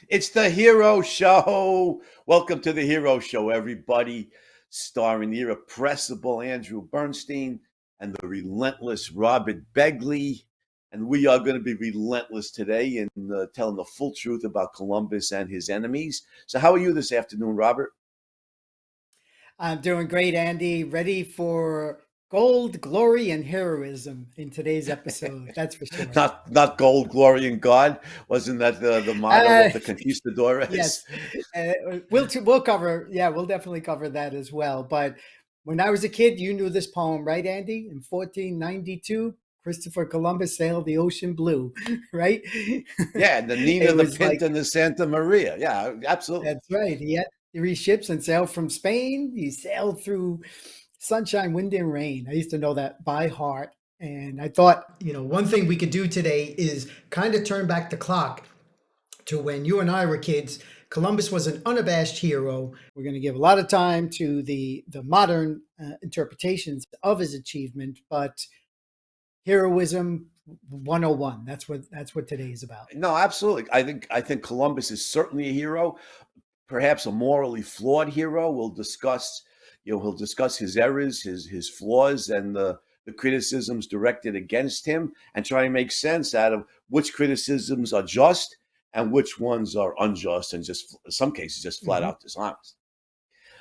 It's the Hero Show. Welcome to the Hero Show, everybody. Starring the irrepressible Andrew Bernstein and the relentless Robert Begley. And we are going to be relentless today in telling the full truth about Columbus and his enemies. So, how are you this afternoon, Robert? I'm doing great, Andy. Ready for gold, glory, and heroism in today's episode. That's for sure. Not gold, glory, and God. Wasn't that the motto Uh, of the conquistadores? yes, we'll cover. Yeah, we'll definitely cover that as well. But when I was a kid, you knew this poem, right, Andy? In 1492, Christopher Columbus sailed the ocean blue, right? Yeah, the Nina, It the was like Pinta, and the Santa Maria. Yeah, absolutely. that's right. He had three ships and sailed from Spain. He sailed through sunshine, wind, and rain. I used to know that by heart. And I thought, one thing we could do today is kind of turn back the clock to when you and I were kids. Columbus was an unabashed hero. We're going to give a lot of time to the modern interpretations of his achievement, but heroism 101. That's what today is about. No, absolutely. I think Columbus is certainly a hero, perhaps a morally flawed hero. He'll discuss his errors, his flaws, and the criticisms directed against him, and try and make sense out of which criticisms are just and which ones are unjust, and just in some cases just flat Mhm. out dishonest.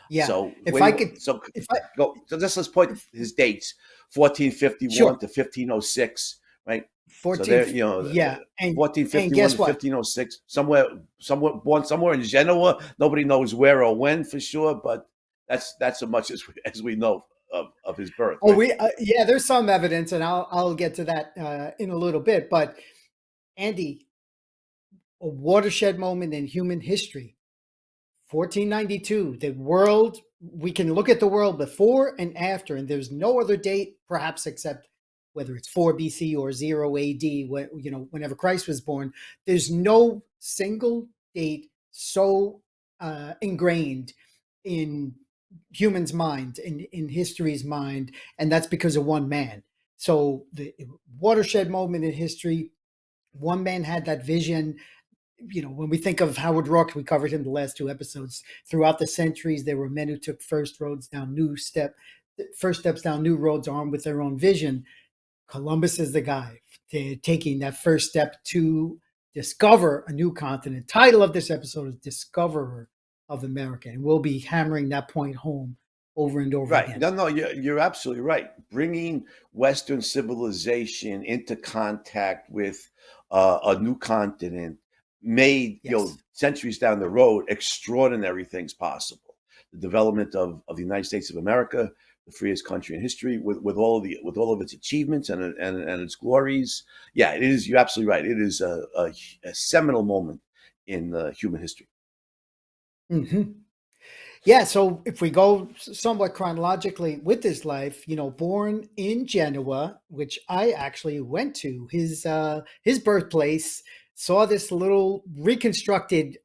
Yeah. So If where do I you could, so if I, go? So just let's point if, his dates: 1451 sure. to 1506, right? So 14, there, yeah. And 1451 guess to what? 1506, born somewhere in Genoa. Nobody knows where or when for sure, but that's as much as we know of his birth, Oh, right? yeah, there's some evidence, and I'll get to that in a little bit. But Andy, a watershed moment in human history, 1492. The world, we can look at the world before and after, and there's no other date, perhaps except whether it's 4 BC or 0 AD, whenever Christ was born. There's no single date so ingrained in humans' mind, in history's mind, and that's because of one man. So the watershed moment in history, one man had that vision. When we think of Howard Rourke, we covered him the last two episodes. Throughout the centuries, there were men who took first steps down new roads, armed with their own vision. Columbus is the guy taking that first step to discover a new continent. Title of this episode is "Discoverer of America," and we'll be hammering that point home over and over Right. again. No, you're absolutely right. Bringing Western civilization into contact with a new continent made, Yes. centuries down the road, extraordinary things possible. The development of the United States of America, the freest country in history, with all of its achievements and its glories. Yeah, it is. You're absolutely right. It is a seminal moment in human history. Hmm. Yeah, so if we go somewhat chronologically with his life, born in Genoa, which I actually went to, his birthplace, saw this little reconstructed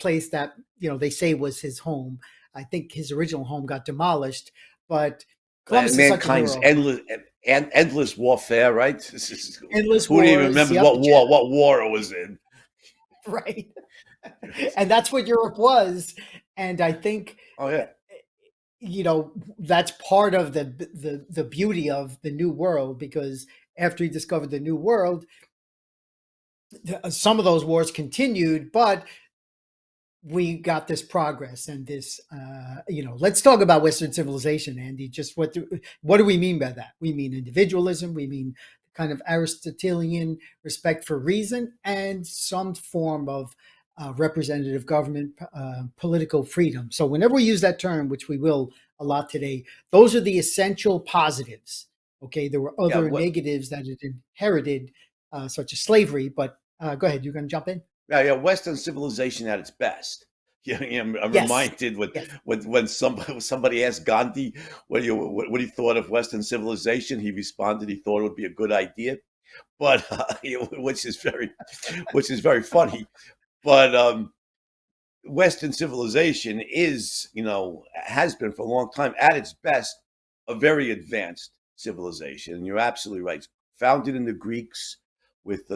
place that they say was his home. I think his original home got demolished, but Columbus is such a Mankind's hero. endless warfare, right? Endless Who even wars. remembers Yep, what war it was in? right. And that's what Europe was. And I think Oh yeah, that's part of the beauty of the new world, because after he discovered the new world, some of those wars continued, but we got this progress and this let's talk about Western civilization, Andy. Just what do we mean by that? We mean individualism, we mean kind of Aristotelian respect for reason, and some form of representative government, political freedom. So whenever we use that term, which we will a lot today, those are the essential positives. Okay, there were yeah. other What? negatives that it inherited, such as slavery, but go ahead, you're going to jump in. Yeah. Western civilization at its best. I'm Yes. reminded Yes. when somebody asked Gandhi what he thought of Western civilization. He responded he thought it would be a good idea, but which is very funny. But Western civilization is, has been for a long time at its best a very advanced civilization. And you're absolutely right. Founded in the Greeks with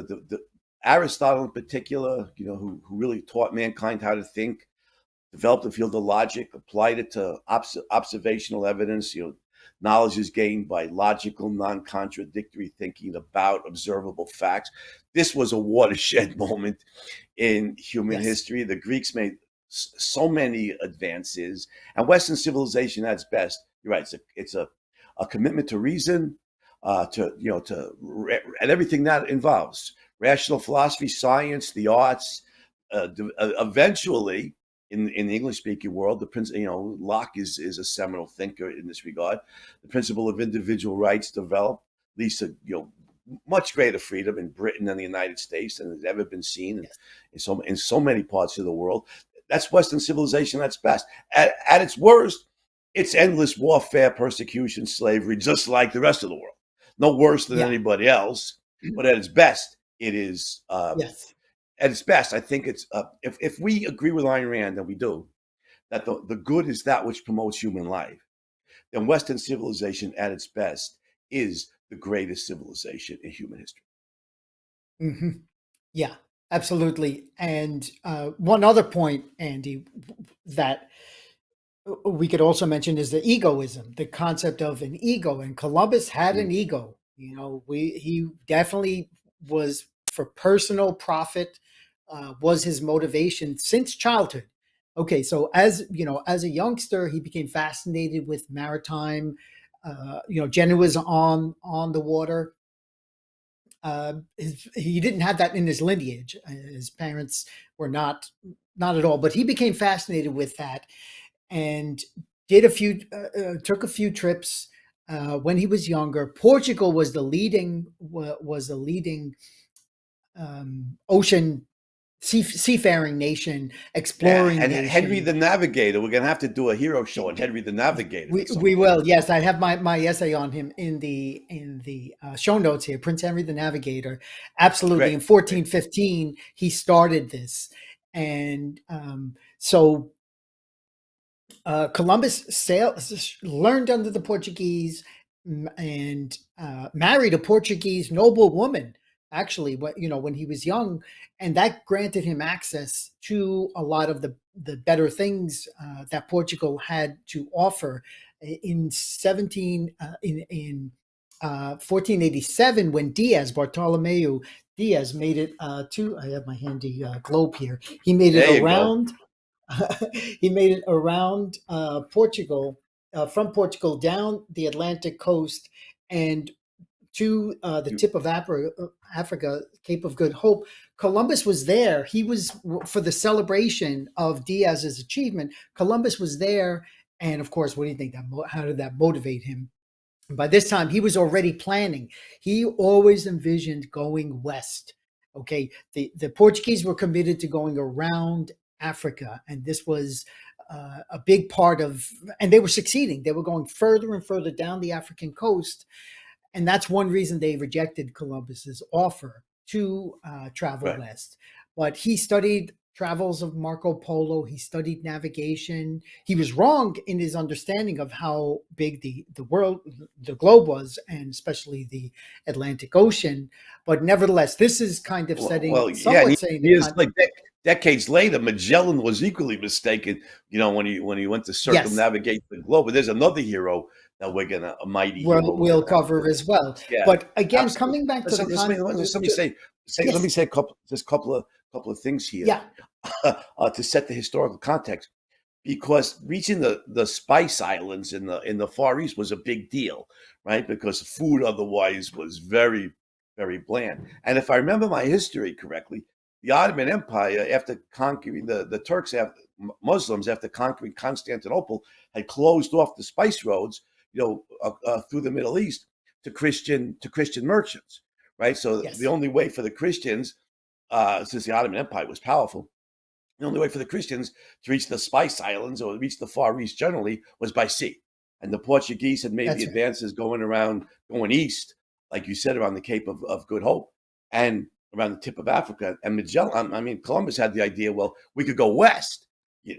Aristotle in particular, who really taught mankind how to think, developed the field of logic, applied it to observational evidence. Knowledge is gained by logical, non-contradictory thinking about observable facts. This was a watershed moment in human Yes. history. The Greeks made so many advances, and Western civilization at its best. You're right. It's a commitment to reason, and everything that involves rational philosophy, science, the arts. Eventually, in the English speaking world, Locke is a seminal thinker in this regard. The principle of individual rights developed, leads to much greater freedom in Britain and the United States than has ever been seen Yes. in so many parts of the world. That's Western civilization at its best. At its worst, it's endless warfare, persecution, slavery, just like the rest of the world. No worse than Yeah. anybody else, but at its best, it is. Yes. At its best, I think it's. If we agree with Ayn Rand, and we do, that the good is that which promotes human life, then Western civilization at its best is the greatest civilization in human history. Hmm. Yeah, absolutely. And one other point, Andy, that we could also mention is the egoism, the concept of an ego. And Columbus had Mm. an ego. He definitely was for personal profit, was his motivation since childhood. Okay, so as a youngster, he became fascinated with maritime. Genoa was on the water. He didn't have that in his lineage. His parents were not at all, but he became fascinated with that and took a few trips when he was younger. Portugal was the leading ocean seafaring nation, Yeah, exploring and Henry nation. the Navigator. We're gonna have to do a hero show on Henry the Navigator at some We point. will, yes. I have my essay on him in the show notes here. Prince Henry the Navigator, absolutely. Great, In great. 1415, he started this, and so Columbus learned under the Portuguese, and married a Portuguese noblewoman. Actually, when he was young, and that granted him access to a lot of the better things that Portugal had to offer. In 1487, when Bartolomeu Diaz made it to, I have my handy globe here. He made it There you go. around he made it around Portugal, from Portugal down the Atlantic coast and to the You tip of Africa, Cape of Good Hope. Columbus was there. He was for the celebration of Diaz's achievement. Columbus was there, and of course, what do you think? How did that motivate him? By this time, he was already planning. He always envisioned going west. Okay, the Portuguese were committed to going around Africa, and this was a big part of, and they were succeeding. They were going further and further down the African coast, and that's one reason they rejected Columbus's offer to travel right. west. But he studied travels of Marco Polo. He studied navigation. He was wrong in his understanding of how big the world, the globe was, and especially the Atlantic Ocean. But nevertheless, this is kind of Yeah, and somewhat saying the years like decades later, Magellan was equally mistaken. When he went to yes, circumnavigate the globe. But there's another hero that a mighty hero we're we'll gonna have to cover do. as well. Yeah, But again, absolutely. coming back to the Listen, just let me let me yes, say a couple of things here yeah, to set the historical context. Because reaching the Spice Islands in the Far East was a big deal, right? Because food otherwise was very, very bland. And if I remember my history correctly, the Ottoman Empire, after conquering the Turks, Muslims, after conquering Constantinople, had closed off the spice roads, through the Middle East to Christian merchants, right? So the yes, only way for the Christians, since the Ottoman Empire was powerful, the only way for the Christians to reach the Spice Islands or reach the Far East generally was by sea. And the Portuguese had made the that's right. advances going east, like you said, around the Cape of Good Hope and around the tip of Africa. And Columbus had the idea, well, we could go west, and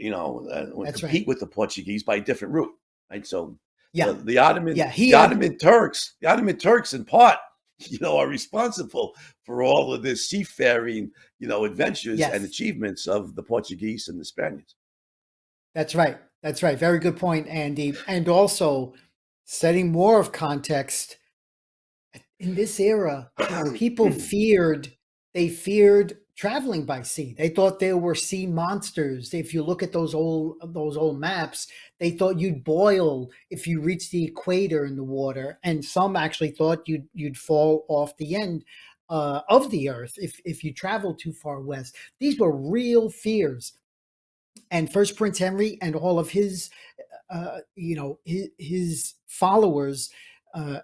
That's right. compete with the Portuguese by a different route, right? So the, Yeah. the Ottoman, Yeah. He the had Ottoman Turks, in part, are responsible for all of this seafaring, adventures and Yes, achievements of the Portuguese and the Spaniards. that's right. That's right. Very good point, Andy. And also setting more of context in this era, people feared traveling by sea. They thought there were sea monsters. If you look at those old maps, they thought you'd boil if you reached the equator in the water, and some actually thought you'd fall off the end of the earth if you traveled too far west. These were real fears, and First Prince Henry and all of his followers,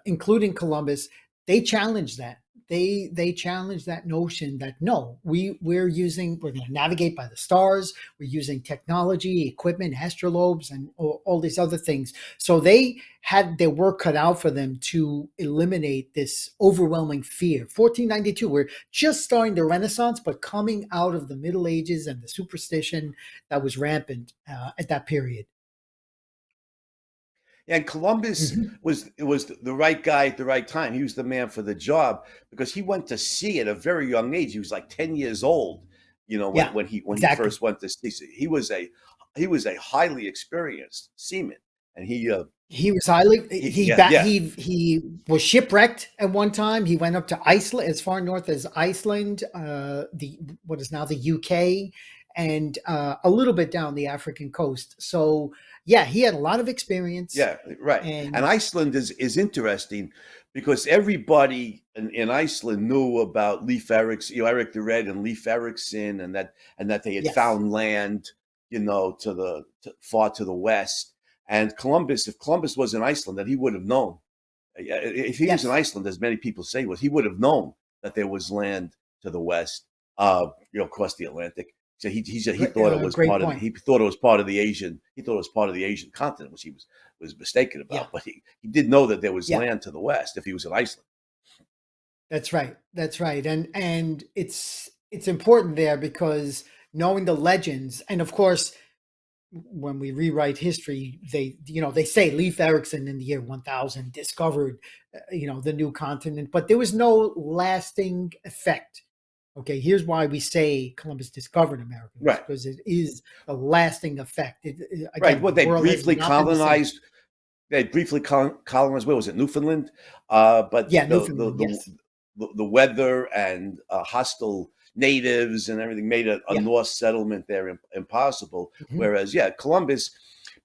including Columbus, they challenged that. They challenged that notion that no, we're going to navigate by the stars. We're using technology, equipment, astrolabes, and all these other things. So they had their work cut out for them to eliminate this overwhelming fear. 1492, we're just starting the Renaissance, but coming out of the Middle Ages and the superstition that was rampant at that period. And Columbus Mhm. was the right guy at the right time. He was the man for the job because he went to sea at a very young age. He was like 10 years old, when Yeah, when he exactly. first went to sea. So he was a highly experienced seaman, and He was highly yeah, yeah, he was shipwrecked at one time. He went up to Iceland, as far north as Iceland, the what is now the UK, and a little bit down the African coast. So yeah, he had a lot of experience, yeah, right. And and Iceland is interesting because everybody in Iceland knew about Leif Erikson, Eric the Red and Leif Erikson, and that they had yes, found land, far to the west. And Columbus, if Columbus was in Iceland, that he would have known. If he was in yes, Iceland, as many people say was, he would have known that there was land to the west, across the Atlantic. So he thought it was great part of point. he thought it was part of the Asian he thought it was part of the Asian continent, which he was mistaken Yeah, about. But he did know that there was yeah. land to the west if he was in Iceland. That's right. That's right. And it's important there because knowing the legends, and of course, when we rewrite history, they say Leif Erikson in the year 1000 discovered the new continent, but there was no lasting effect. Okay, here's why we say Columbus discovered America, is Right, because it is the lasting effect. right. Again, Well, the world has not been the same. they briefly colonized. Where was it? Newfoundland. But Yeah, Newfoundland. Yes. the weather and hostile natives and everything made a Yeah. Norse settlement there impossible. Mhm. Whereas, yeah, Columbus,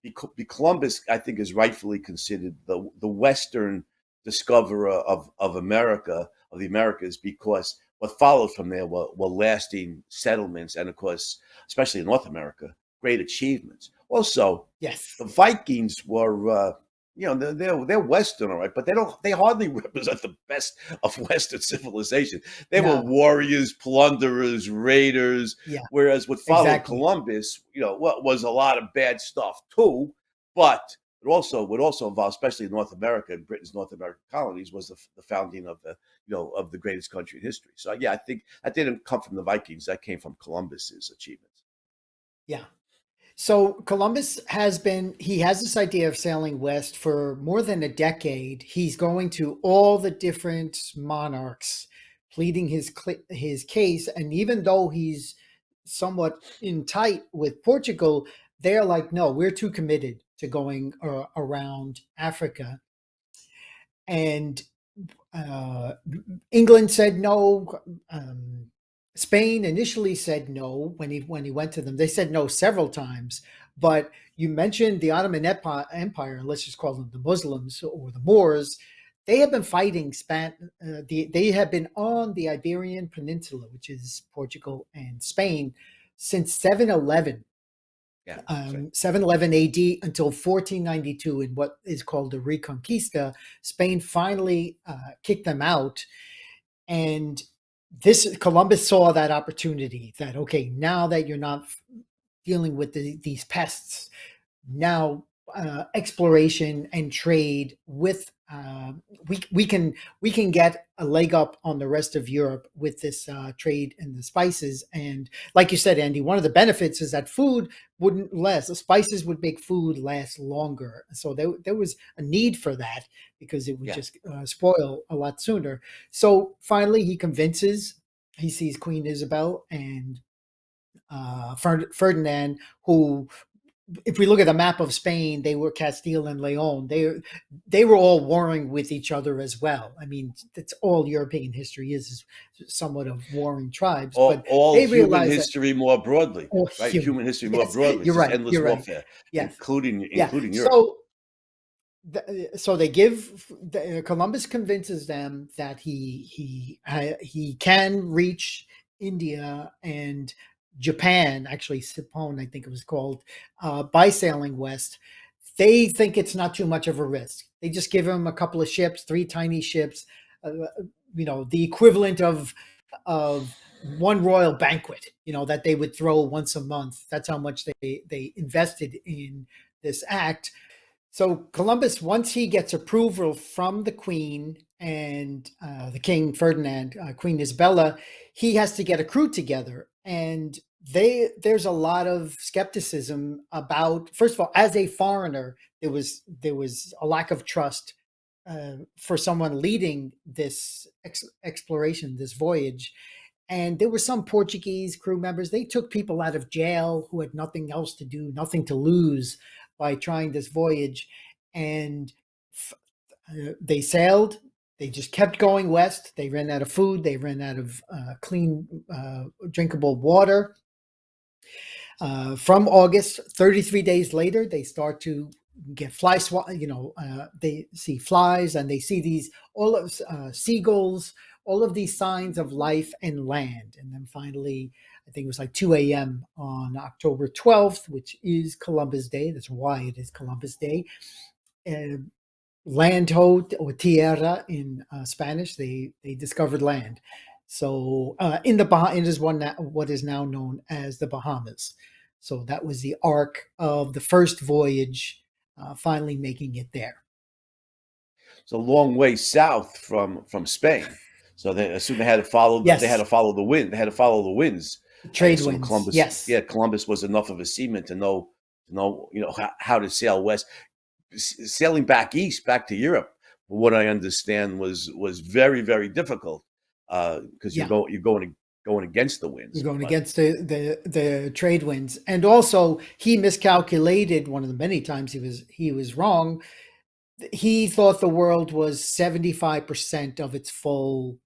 I think, is rightfully considered the Western discoverer of America, of the Americas, because what followed from there were lasting settlements, and of course, especially in North America, great achievements. Also, Yes. the Vikings were, they're Western, all right, but they hardly represent the best of Western civilization. They were No. warriors, plunderers, raiders. Yeah. Whereas what followed Exactly. Columbus, what was a lot of bad stuff too, but it also would also involve, especially in North America and Britain's North American colonies, was the founding of the greatest country in history. So yeah, I think that didn't come from the Vikings. That came from Columbus's achievements. Yeah. So Columbus he has this idea of sailing west for more than a decade. He's going to all the different monarchs, pleading his case, and even though he's somewhat in tight with Portugal, they're like, no, we're too committed to going around Africa. And uh, England said no. Spain initially said no when he went to them. They said no several times. But you mentioned the Ottoman Empire. Let's just call them the Muslims or the Moors. They have been fighting they have been on the Iberian Peninsula, which is Portugal and Spain, since 711. Yeah, that's right. 711 AD until 1492, in what is called the Reconquista. Spain finally kicked them out, and this Columbus saw that opportunity that, okay, now that you're not dealing with these pests, now exploration and trade with we can get a leg up on the rest of Europe with this trade in the spices. And like you said, Andy, one of the benefits is that food wouldn't last. The spices would make food last longer. So there was a need for that because it would Yeah. just spoil a lot sooner. So finally, he convinces. He sees Queen Isabel and Ferdinand, who, if we look at the map of Spain, they were Castile and Leon. They were all warring with each other as well. I mean, that's all European history is somewhat of warring tribes. But All they human realized that history more broadly, all right? human. Human history more Yes, broadly. It's you're just right. endless You're right. warfare, Yes, yeah. including Europe. So they give Columbus convinces them that he can reach India and Japan, actually Sippon, I think it was called, by sailing west. They think it's not too much of a risk. They just give him a couple of ships, three tiny ships, uh, the equivalent of one royal banquet, that they would throw once a month. That's how much they invested in this act. So Columbus, once he gets approval from the Queen and the King Ferdinand, Queen Isabella, he has to get a crew together, and there's a lot of skepticism about. First of all, as a foreigner, there was a lack of trust for someone leading this exploration, this voyage. And there were some Portuguese crew members. They took people out of jail who had nothing else to do, nothing to lose by trying this voyage. And they sailed. They just kept going west. They ran out of food. They ran out of clean, drinkable water. From August, 33 days later, they start to get they see flies and they see these all of seagulls, all of these signs of life and land. And then finally, I think it was like 2 a.m. on October 12th, which is Columbus Day. That's why it is Columbus Day. Uh, Land ho or tierra in Spanish, they discovered land. So in the it is what is now known as the Bahamas. So that was the arc of the first voyage, finally making it there. It's a long way south from Spain. So they assume they had Yes, to follow the wind. They had to follow the winds. I trade assume winds. Yes, Columbus was enough of a seaman to know how to sail west. Sailing back east, back to Europe, what I understand was very very difficult because yeah. you're going against the You're winds. going But against the trade winds, and also he miscalculated one of the many times he was wrong. He thought the world was 75% of its full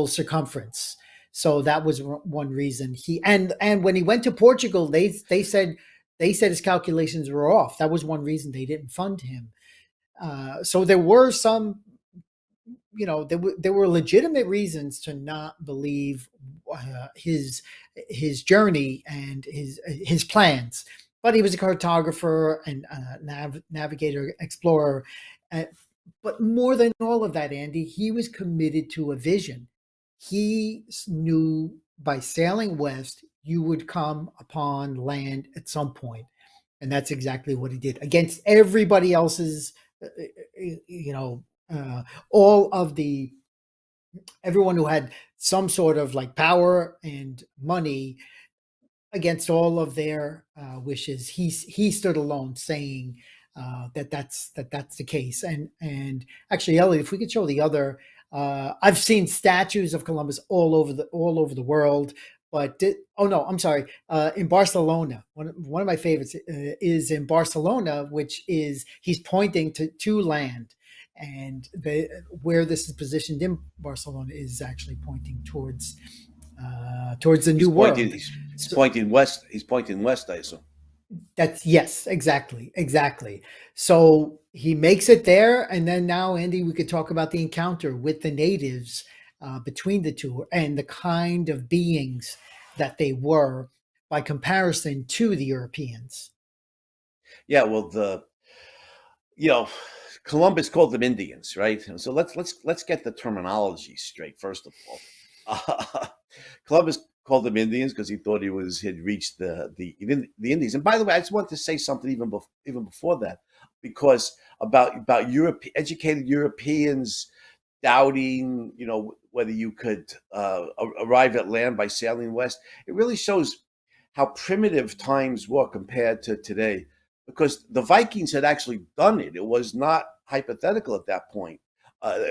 circumference. So that was one reason and when he went to Portugal, they said his calculations were off. That was one reason they didn't fund him. So there were some, there were legitimate reasons to not believe his journey and his plans. But he was a cartographer and navigator, explorer. Uh, but more than all of that, Andy, he was committed to a vision. He knew by sailing west, you would come upon land at some point, and that's exactly what he did against everybody else's. You know, all of the everyone who had some sort of like power and money, against all of their wishes, he stood alone, saying that's the case. And actually, Elliot, if we could show the other, I've seen statues of Columbus all over the world. But oh no, I'm sorry. In Barcelona, one of my favorites is in Barcelona, which is he's pointing to land, and where this is positioned in Barcelona is actually pointing towards the he's New pointing World. he's So pointing west. He's pointing west, I assume. that's yes, exactly. So he makes it there, and then now, Andy, we could talk about the encounter with the natives between the two and the kind of beings that they were by comparison to the Europeans. Yeah, well, the you know, Columbus called them Indians, right? And so let's get the terminology straight first of all. Uh, Columbus called them Indians because he thought had reached the Indies. And by the way, I just wanted to say something even before that, because about educated Europeans doubting, whether you could arrive at land by sailing west. It really shows how primitive times were compared to today, because the Vikings had actually done it. It was not hypothetical at that point.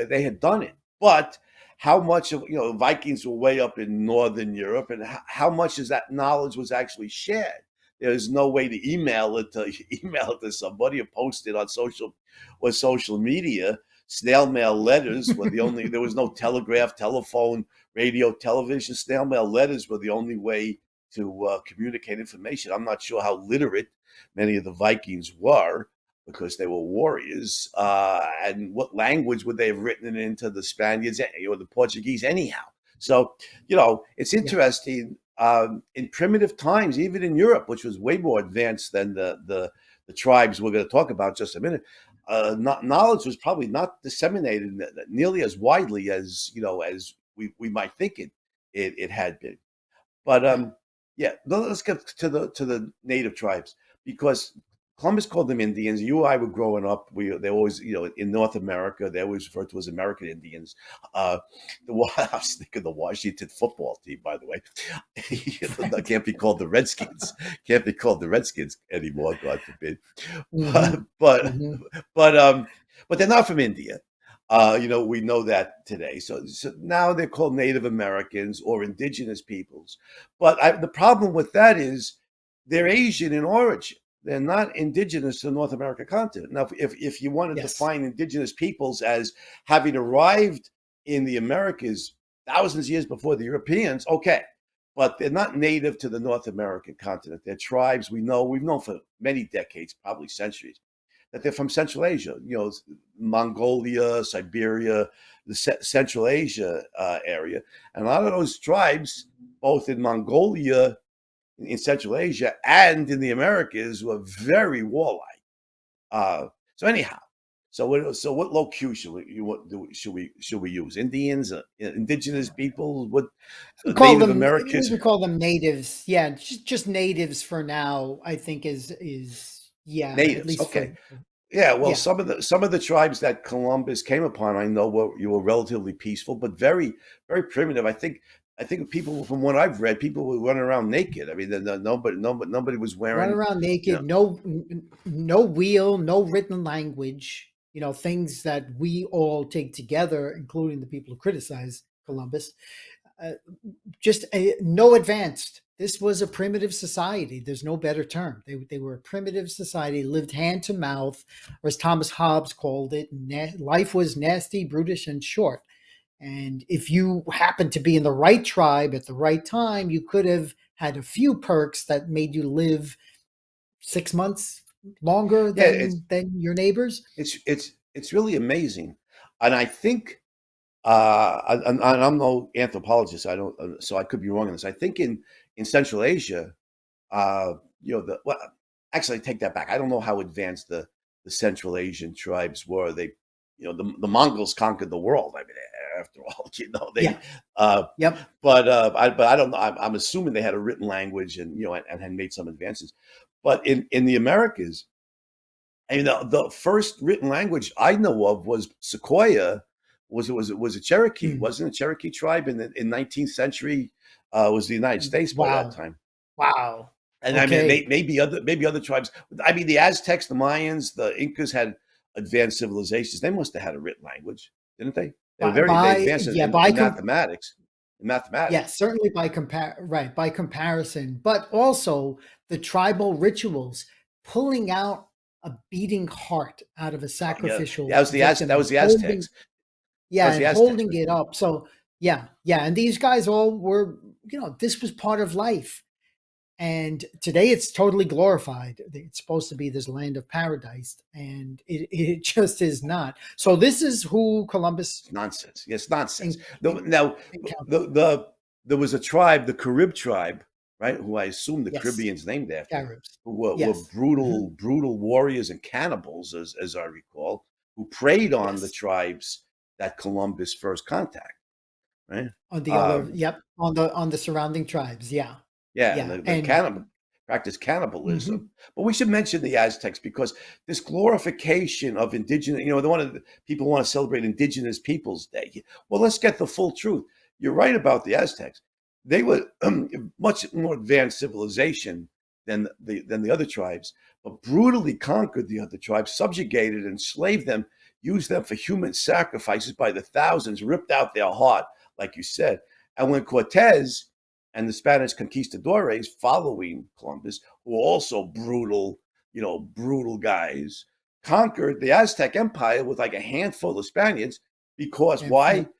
They had done it, but how much of Vikings were way up in northern Europe, and how much is that knowledge was actually shared? There's no way to email it to email it to somebody or post it on social media. Snail mail letters were the only. There was no telegraph, telephone, radio, television. Snail mail letters were the only way to communicate information. I'm not sure how literate many of the Vikings were, because they were warriors. And what language would they have written it into, the Spaniards or the Portuguese anyhow? So, it's Yeah. interesting. In primitive times, even in Europe, which was way more advanced than the tribes we're going to talk about in just a minute, knowledge was probably not disseminated nearly as widely as we might think it had been. But Yeah. yeah, let's get to the native tribes, because Columbus called them Indians. You and I were growing up. They always, in North America, they always referred to as American Indians. Uh, I was thinking the Washington football team, by the way. That can't be called the Redskins. Can't be called the Redskins anymore. God forbid. Hmm. But but Hmm. but but they're not from India. We know that today. So now they're called Native Americans or indigenous peoples. But the problem with that is they're Asian in origin. They're not indigenous to the North American continent. Now, if you want to Yes. define indigenous peoples as having arrived in the Americas thousands of years before the Europeans, okay. But they're not native to the North American continent. They're tribes we've known for many decades, probably centuries, that they're from Central Asia, Mongolia, Siberia, the Central Asia area. And a lot of those tribes, both in Mongolia, in Central Asia, and in the Americas, were very warlike. So anyhow, so what locution should we use? Indians, indigenous people, what We call Native them Americans, we call them natives. Yeah, just natives for now. I think is yeah, at natives? least Okay. for Yeah, well, yeah. some of the tribes that Columbus came upon, I know were relatively peaceful, but very very primitive. I think people, from what I've read, people were running around naked. I mean, nobody was Run wearing, around you know, naked, no wheel, no written language. Things that we all take together, including the people who criticize Columbus. Uh, just no advanced. This was a primitive society. There's no better term. They were a primitive society, lived hand to mouth, or as Thomas Hobbes called it, life was nasty, brutish, and short. And if you happened to be in the right tribe at the right time, you could have had a few perks that made you live 6 months longer yeah, it's than your neighbors. it's it's it's really amazing, and I think, and I'm no anthropologist, I don't, so I could be wrong on this. I think in Central Asia, uh, well, actually, I take that back. I don't know how advanced the Central Asian tribes were. The Mongols conquered the world. I mean, after all, Yeah. uh, Yep. but I don't know. I'm assuming they had a written language, and had made some advances. But in the Americas, the first written language I know of was Sequoia. Was a Cherokee? Mm. Wasn't a Cherokee tribe in 19th century? Was the United States by that Wow. time? Wow. And I mean, Okay. maybe other tribes. I mean, the Aztecs, the Mayans, the Incas had advanced civilizations. They must have had a written language, didn't they? They By advanced yeah, in mathematics. In yeah, mathematics, certainly by comparison, but also the tribal rituals, pulling out a beating heart out of a yeah, sacrificial victim that and was the holding, Aztecs. That yeah, was the and Aztecs holding right it there. up. So yeah, yeah, and these guys all were, this was part of life. And today it's totally glorified. It's supposed to be this land of paradise, and it just is not. So this is who Columbus It's nonsense. Yes, nonsense. en- No, en- now, encountered. there was a tribe, the Carib tribe, right? Who I assume the Yes, Caribbeans named after, Caribs. who were Yes. Hmm. brutal warriors and cannibals, as I recall, who preyed on the Yes. tribes that Columbus first contacted. right? On the other, Um, yep, on the surrounding tribes. Yeah. Yeah, and Yeah. the And cannibal practice cannibalism. mhm, But we should mention the Aztecs because this glorification of indigenous, the one of the people want to celebrate Indigenous Peoples Day. Well, let's get the full truth. You're right about the Aztecs. They were much more advanced civilization than the other tribes, but brutally conquered the other tribes, subjugated, enslaved them, used them for human sacrifices by the thousands, ripped out their heart, like you said. And when Cortez and the Spanish conquistadores following Columbus, who were also brutal, brutal guys, conquered the Aztec Empire with like a handful of Spaniards because why? yep.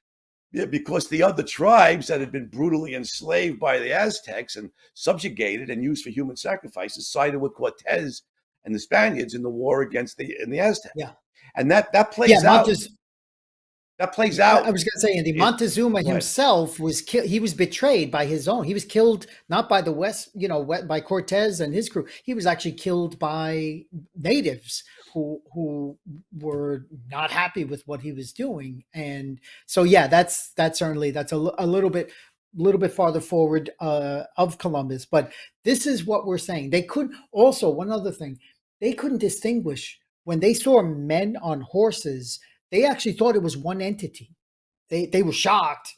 Yeah, because the other tribes that had been brutally enslaved by the Aztecs and subjugated and used for human sacrifices sided with Cortez and the Spaniards in the war against the Aztecs. Yeah. And that Yeah, plays out. Montes That plays I out. was gonna say, Andy, It, Montezuma go ahead. himself was he was betrayed by his own. He was killed not by the West, by Cortez and his crew. He was actually killed by natives who were not happy with what he was doing. And so, yeah, that's certainly that's a little bit farther forward of Columbus. But this is what we're saying. They could also, one other thing, they couldn't distinguish when they saw men on horses. They actually thought it was one entity. They were shocked,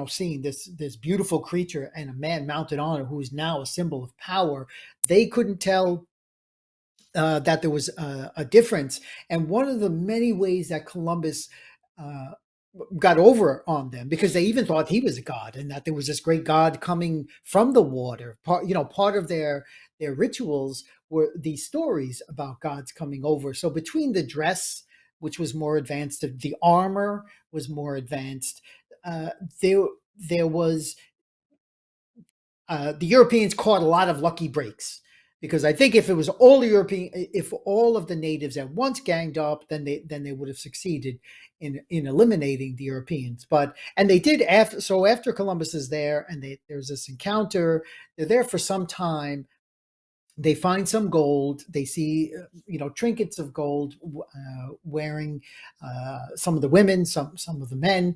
seeing this beautiful creature and a man mounted on it who is now a symbol of power. They couldn't tell that there was a difference. And one of the many ways that Columbus uh, got over on them, because they even thought he was a god and that there was this great god coming from the water. Part of their rituals were these stories about gods coming over. So between the dress, which was more advanced, the armor was more advanced. Uh, there there was the Europeans caught a lot of lucky breaks, because I think if it was all European, if all of the natives at once ganged up, then they would have succeeded in eliminating the Europeans. But and they did after Columbus is there, and there's this encounter. They're there for some time. They find some gold. They see trinkets of gold wearing some of the women, some of the men,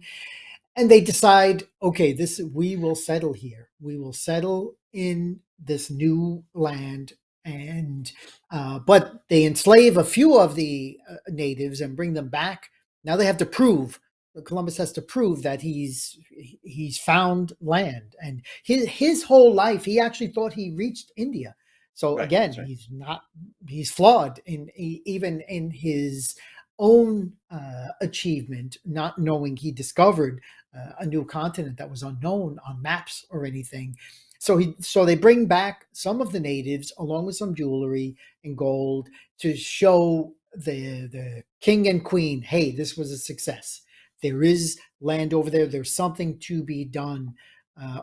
and they decide, okay, this we will settle here. We will settle in this new land, and but they enslave a few of the natives and bring them back. Now they have to prove. Columbus has to prove that he's found land, and his whole life he actually thought he reached India. So Right. again, That's right. he's flawed even in his own achievement, not knowing he discovered a new continent that was unknown on maps or anything. So they bring back some of the natives along with some jewelry and gold to show the king and queen, hey, this was a success. There is land over there. There's something to be done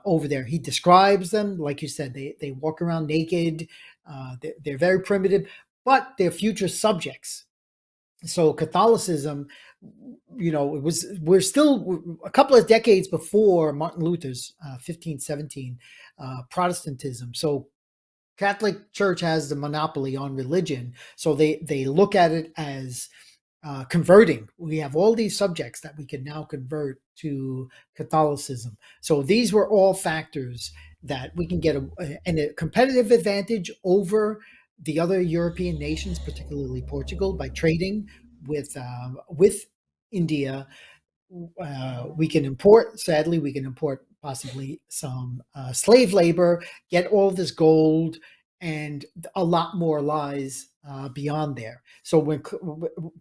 over there. He describes them, like you said, they walk around naked. They're very primitive, but they're future subjects. So Catholicism, it was we're still a couple of decades before Martin Luther's 1517 Protestantism. So Catholic Church has the monopoly on religion, so they look at it as converting. We have all these subjects that we can now convert to Catholicism. So these were all factors that we can get a competitive advantage over the other European nations, particularly Portugal, by trading with India. We can import, sadly, we can import possibly some slave labor, get all this gold, and a lot more lies beyond there. So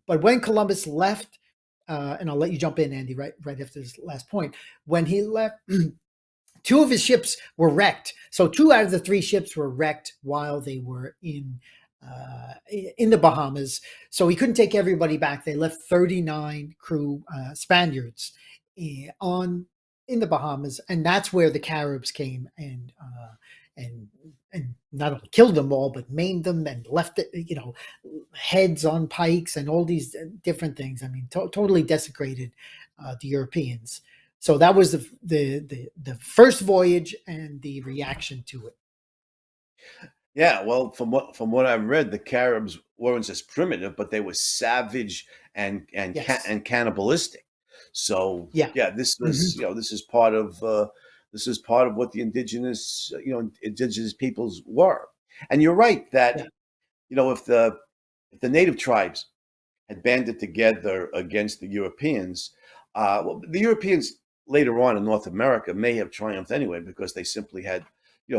but when Columbus left, and I'll let you jump in, Andy, right after this last point. When he left, two of his ships were wrecked. So two out of the three ships were wrecked while they were in the Bahamas. So he couldn't take everybody back. They left 39 crew Spaniards on in the Bahamas, and that's where the Caribs came and and not only killed them all, but maimed them and left it, heads on pikes and all these different things. I mean, totally desecrated the Europeans. So that was the first voyage and the reaction to it. Yeah, well, from what I've read, the Caribs weren't just primitive, but they were savage and Yes. cannibalistic. So Yeah. yeah, this Hmm. was, this is part of what the indigenous peoples were. And you're right that, Yeah. if the native tribes had banded together against the Europeans. Well, the Europeans later on in North America may have triumphed anyway because they simply had,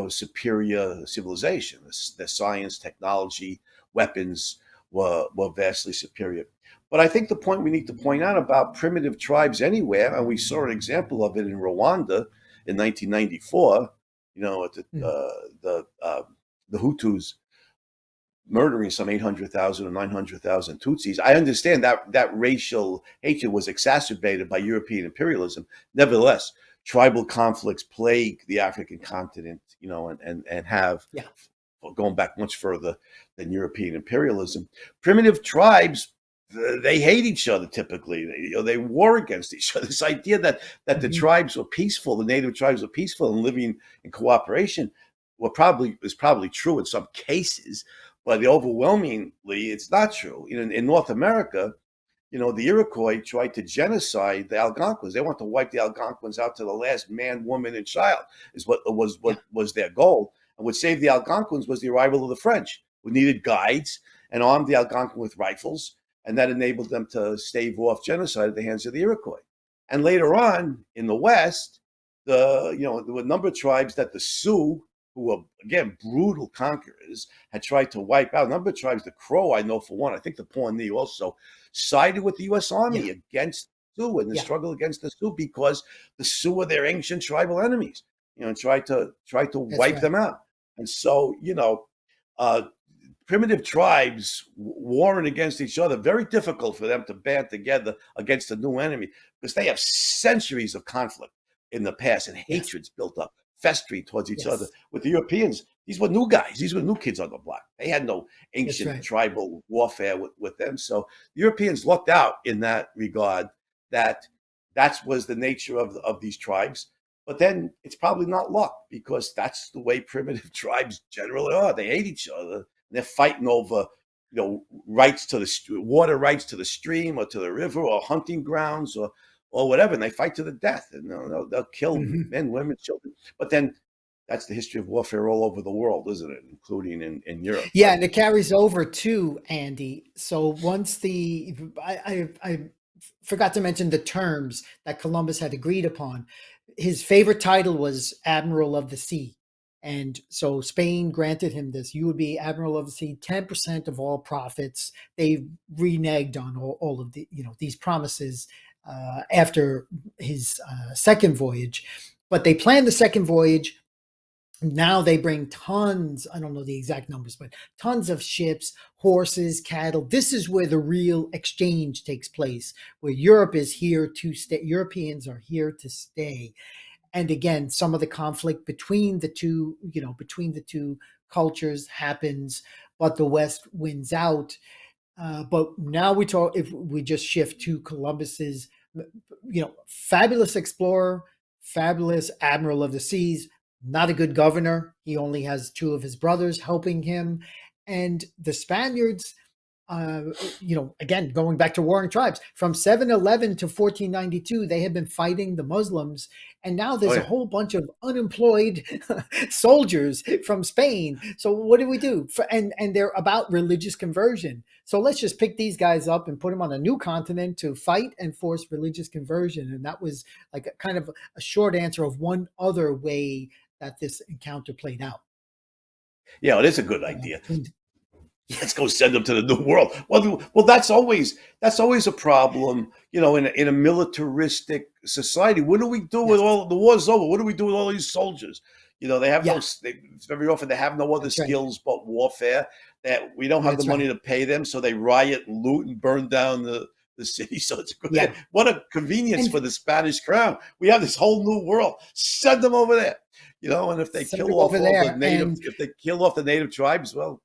superior civilization. Their science, technology, weapons were vastly superior. But I think the point we need to point out about primitive tribes anywhere, and we saw an example of it in Rwanda in 1994. At Mm. the Hutus murdering some 800,000 or 900,000 Tutsis. I understand that racial hatred was exacerbated by European imperialism. Nevertheless, tribal conflicts plague the African continent, and have, Yeah. going back much further than European imperialism. Primitive tribes, they hate each other typically. They war against each other. This idea that the Hmm. tribes were peaceful, the native tribes were peaceful and living in cooperation, is probably true in some cases, but overwhelmingly it's not true. In North America, the Iroquois tried to genocide the Algonquins. They want to wipe the Algonquins out to the last man, woman, and child. Is what was Yeah. what was their goal. And what saved the Algonquins was the arrival of the French, who needed guides and armed the Algonquin with rifles, and that enabled them to stave off genocide at the hands of the Iroquois. And later on in the West, there were a number of tribes that the Sioux, who were again brutal conquerors, had tried to wipe out. A number of tribes, the Crow, I know for one. I think the Pawnee also sided with the U.S. Yeah. Army against the Sioux in the Yeah. struggle against the Sioux because the Sioux were their ancient tribal enemies, and tried to That's wipe right. them out. And so, uh, primitive tribes warring against each other, very difficult for them to band together against a new enemy because they have centuries of conflict in the past and Yes. hatreds built up, festering towards each other. Yes. With the Europeans, these were new guys. These were new kids on the block. They had no That's ancient right. tribal warfare with them. So the Europeans lucked out in that regard. That was the nature of these tribes. But then it's probably not luck because that's the way primitive tribes generally are. They hate each other. They're fighting over, rights to the water rights to the stream or to the river or hunting grounds or whatever, and they fight to the death, and they'll kill Hmm. men, women, children. But then that's the history of warfare all over the world, isn't it? Including in Europe. Yeah, and it carries over to Andy. So once I forgot to mention the terms that Columbus had agreed upon. His favorite title was Admiral of the Sea. And so Spain granted him this. You would be Admiral of the Sea, 10% of all profits. They reneged on all of these promises after his second voyage. But they planned the second voyage. Now they bring tons, I don't know the exact numbers, but tons of ships, horses, cattle. This is where the real exchange takes place, where Europe is here to stay. Europeans are here to stay. And again, some of the conflict between the two cultures happens, but the West wins out. But now we talk, if we just shift to Columbus's, fabulous explorer, fabulous admiral of the seas, not a good governor. He only has two of his brothers helping him. And the Spaniards, again, going back to warring tribes, from 711 to 1492, they had been fighting the Muslims. And now Oh there's a yeah, whole bunch of unemployed soldiers from Spain. So what do we do? And they're about religious conversion. So let's just pick these guys up and put them on a new continent to fight and force religious conversion. And that was like a kind of a short answer of one other way that this encounter played out. yeah, it is a good Uh, idea. Let's go send them to the new world. Well, that's always a problem, in a militaristic society. What do we do with yes. all the war's over? What do we do with all these soldiers? They have no. Yeah, Very often they have no other that's right. skills but warfare. That we don't have the That's money right. to pay them, so they riot and loot and burn down the city. So it's good. Yeah. What a convenience for And the Spanish crown. We have this whole new world. Send them over there. And if they send kill them off over all the there. native, And if they kill off the native tribes, well,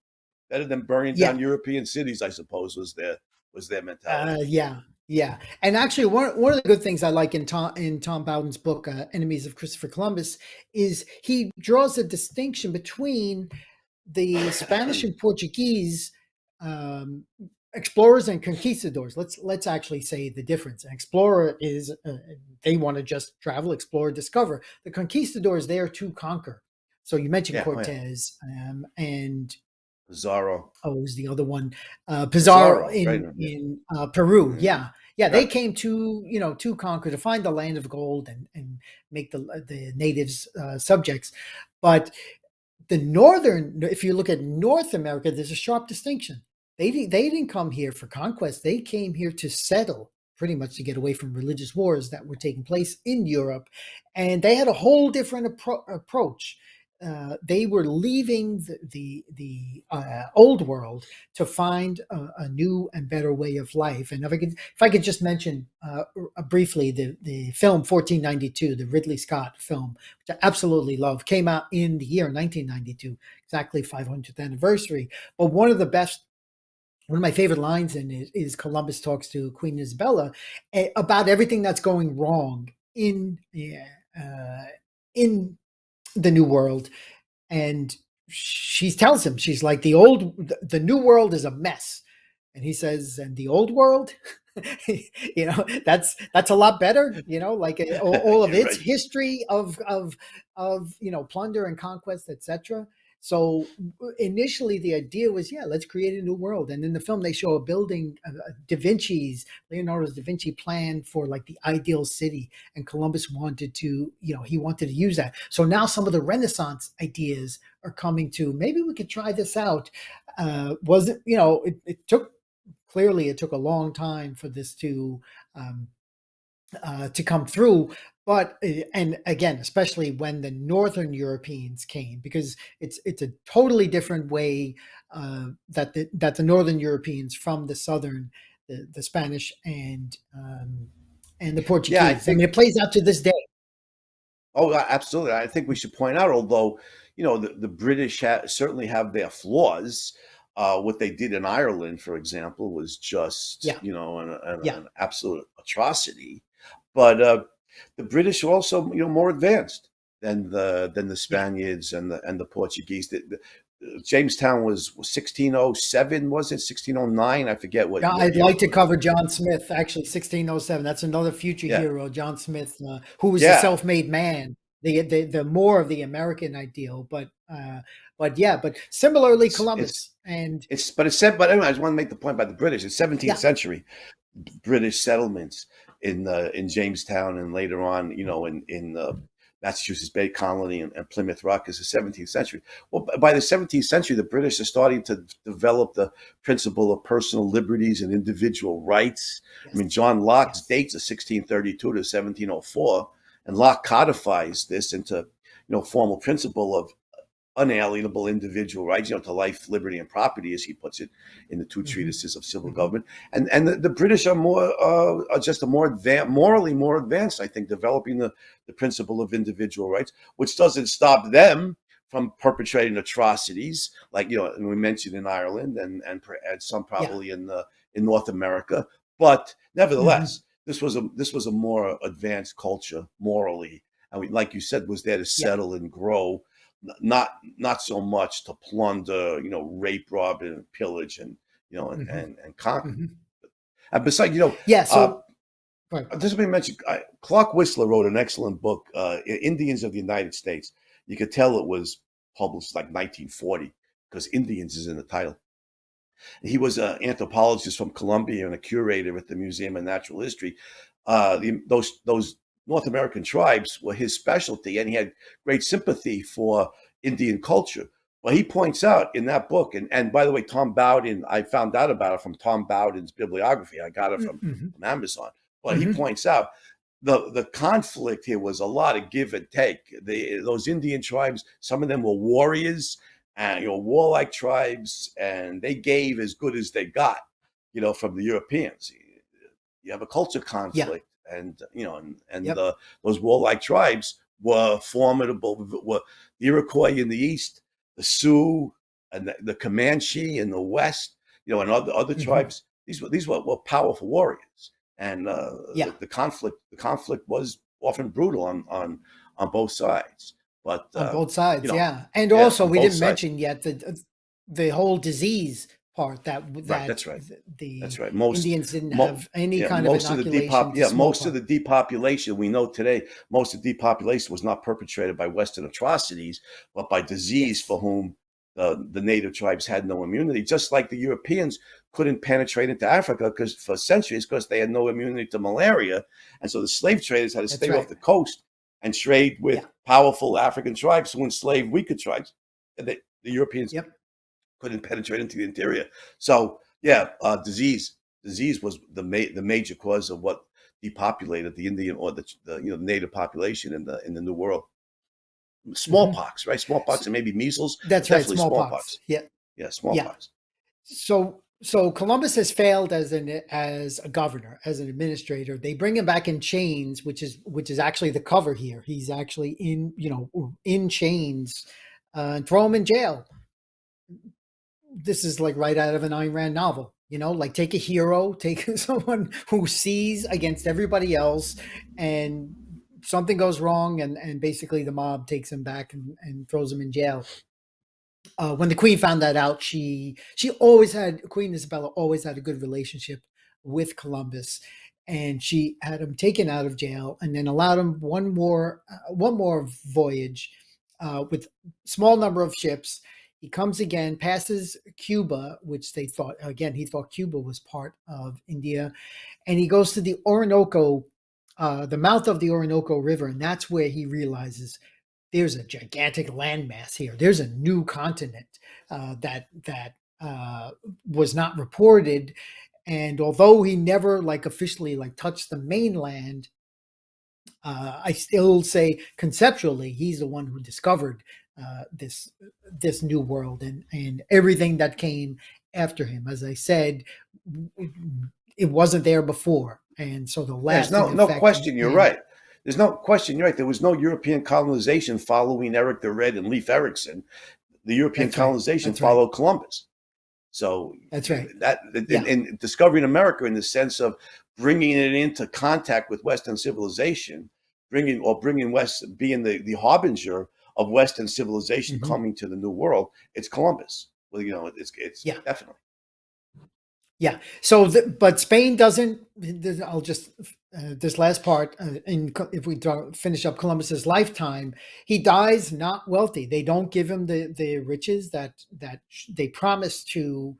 better than burning yeah, down European cities, I suppose, was their mentality. yeah, yeah. And actually, one of the good things I like in Tom Bowden's book, Enemies of Christopher Columbus, is he draws a distinction between the Spanish and Portuguese. Um, explorers and conquistadors. Let's actually say the difference. An explorer is they want to just travel, explore, discover. The conquistador is there to conquer. So you mentioned Yeah, oh yeah, Cortez, and Pizarro, oh, was the other one, Pizarro Pizarro, right? in Peru. Yeah, Yeah, yeah, they right. came to, to conquer, to find the land of gold, and make the natives subjects. But the northern, if you look at North America, there's a sharp distinction. They didn't come here for conquest. They came here to settle, pretty much to get away from religious wars that were taking place in Europe, and they had a whole different approach. They were leaving the old world to find a new and better way of life. And if I could just mention briefly the film 1492, the Ridley Scott film, which I absolutely love, came out in the year 1992, exactly 500th anniversary. But one of my favorite lines in it is Columbus talks to Queen Isabella about everything that's going wrong uh, in the New World, and she tells him, she's like, the New World is a mess, and he says, and the Old World, that's a lot better, like all of You're its right. history of plunder and conquest, etc. So initially the idea was, yeah, let's create a new world. And in the film they show a building, Leonardo's Da Vinci plan for like the ideal city, and Columbus wanted to, he wanted to use that. So now some of the Renaissance ideas are coming to, maybe we could try this out. Was it, it took, clearly it took a long time for this um, to come through. But and again, especially when the Northern Europeans came, because it's a totally different way that the Northern Europeans from the Southern, the Spanish and the Yeah, I Portuguese. I think. mean, it plays out to this day. Oh, absolutely. I think we should point out, although the British certainly have their flaws. What they did in Ireland, for example, was just Yeah, yeah. an absolute atrocity. But the British are also more advanced than the Yeah. Spaniards and the Portuguese. Jamestown was 1607, was it 1609? I forget Yeah, what I'd year like it to was. cover John Smith, actually 1607. That's another future Yeah, hero, John Smith, who was a yeah. self-made man, the more of the American ideal. But yeah, but similarly It's it's Columbus, and it's said. But anyway, I just want to make the point about the British. It's 17th yeah. century. British settlements in Jamestown, and later on, in Massachusetts Bay Colony and Plymouth Rock is the 17th century. Well, by the 17th century, the British are starting to develop the principle of personal liberties and individual rights. I mean, Yes, John Locke's yes. dates of 1632 to 1704, and Locke codifies this into formal principle of unalienable individual rights, to life, liberty, and property, as he puts it in the two Hmm. treatises of civil Hmm. government. And the British are are just a more advanced, morally more advanced, I think, developing the principle of individual rights, which doesn't stop them from perpetrating atrocities, like we mentioned in Ireland and some Yeah. probably in North America. But Hmm. nevertheless, this was a more advanced culture morally, and like you said, was there to Yeah. settle and grow, not so much to plunder, rape, rob, and pillage, and Hmm. and conquer. Hmm. And besides, Yeah. uh, So go ahead. just let me mention, Clark Whistler wrote an excellent book, Indians of the United States. You could tell it was published like 1940 because Indians is in the title. He was an anthropologist from Columbia and a curator at the Museum of Natural History. Those North American tribes were his specialty, and he had great sympathy for Indian culture. Well, he points out in that book, and by the way, Tom Bowden, I found out about it from Tom Bowden's bibliography. I got it Hmm. from Amazon. But he Hmm. points out the conflict here was a lot of give and take. Those Indian tribes, some of them were warriors, and warlike tribes, and they gave as good as they got, from the Europeans. You have a culture Yeah. conflict, and Yep. those warlike tribes were formidable. Were the Iroquois in the east, the Sioux, and the Comanche in the west, and other Hmm. tribes. These were powerful warriors, and Yeah. the conflict was often brutal on both sides. But On both sides, you know, yeah. And yeah, also, on we both didn't sides. mention yet the whole disease. part that Right. That's right. the That's right. Most, Indians didn't have any yeah, kind of inoculation to most of the smallpox. depopulation we know today. Most of the depopulation was not perpetrated by Western atrocities, but by disease for Yes, whom the native tribes had no immunity. Just like the Europeans couldn't penetrate into Africa because for centuries because they had no immunity to malaria, and so the slave traders had to that's stay off right. the coast and trade Yeah. with powerful African tribes who enslaved weaker tribes. And the Europeans Yep. couldn't penetrate into the interior. So yeah, disease was the major cause of what depopulated the Indian or the native population in the New World. Hmm. Smallpox, right? Smallpox and maybe measles, but That's right. definitely Smallpox. smallpox. Yeah. Yeah, Yeah. smallpox. So Columbus has failed as a governor, as an administrator. They bring him back in chains, which is actually the cover here. He's actually in chains, and throw him in jail. This is like right out of an Ayn Rand novel. Like take a hero, take someone who sees against everybody else, and something goes wrong, and basically the mob takes him back and throws him in jail. When the queen found that out, she always had Queen Isabella always had a good relationship with Columbus, and she had him taken out of jail and then allowed him one more voyage with small number of ships. He comes again, passes Cuba, which they thought again he thought Cuba was part of India, and he goes to the Orinoco, the mouth of the Orinoco River, and that's where he realizes there's a gigantic landmass here. There's a new continent that was not reported, and although he never like officially like touched the mainland, I still say conceptually he's the one who discovered this new world and everything that came after him. As I said, it wasn't there before, and so the There's lasting no effect question. You're and right. There's no question. You're right. There was no European colonization following Eric the Red and Leif Erikson. The European that's right. colonization That's right. followed Columbus. So That's right. that Yeah. in discovering America in the sense of bringing it into contact with Western civilization, bringing West being the harbinger of Western civilization Mhm. coming to the New World, it's Columbus. Well, it's Yeah. definitely. Yeah. So, but Spain doesn't. I'll just this last part. If we finish up Columbus's lifetime, he dies not wealthy. They don't give him the riches that they promised to,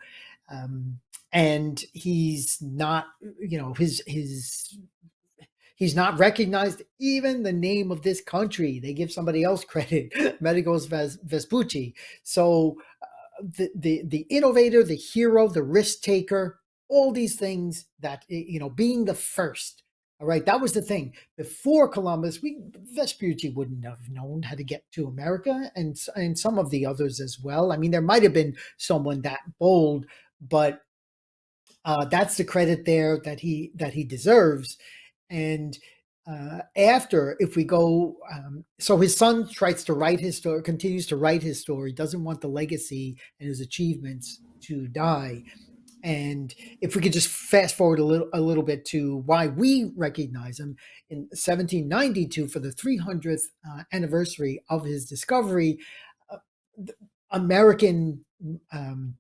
um, and he's not. His he's not recognized. Even the name of this country, they give somebody else credit. Medicos Vespucci. So the innovator, the hero, the risk taker, all these things that being the first. All right, that was the thing. Before Columbus, Vespucci wouldn't have known how to get to America, and some of the others as well. I mean, there might have been someone that bold, but that's the credit there that he deserves. And after, if we go, so his son tries to write his story, continues to write his story, doesn't want the legacy and his achievements to die. And if we could just fast forward a little bit to why we recognize him in 1792 for the 300th anniversary of his discovery, uh, American um,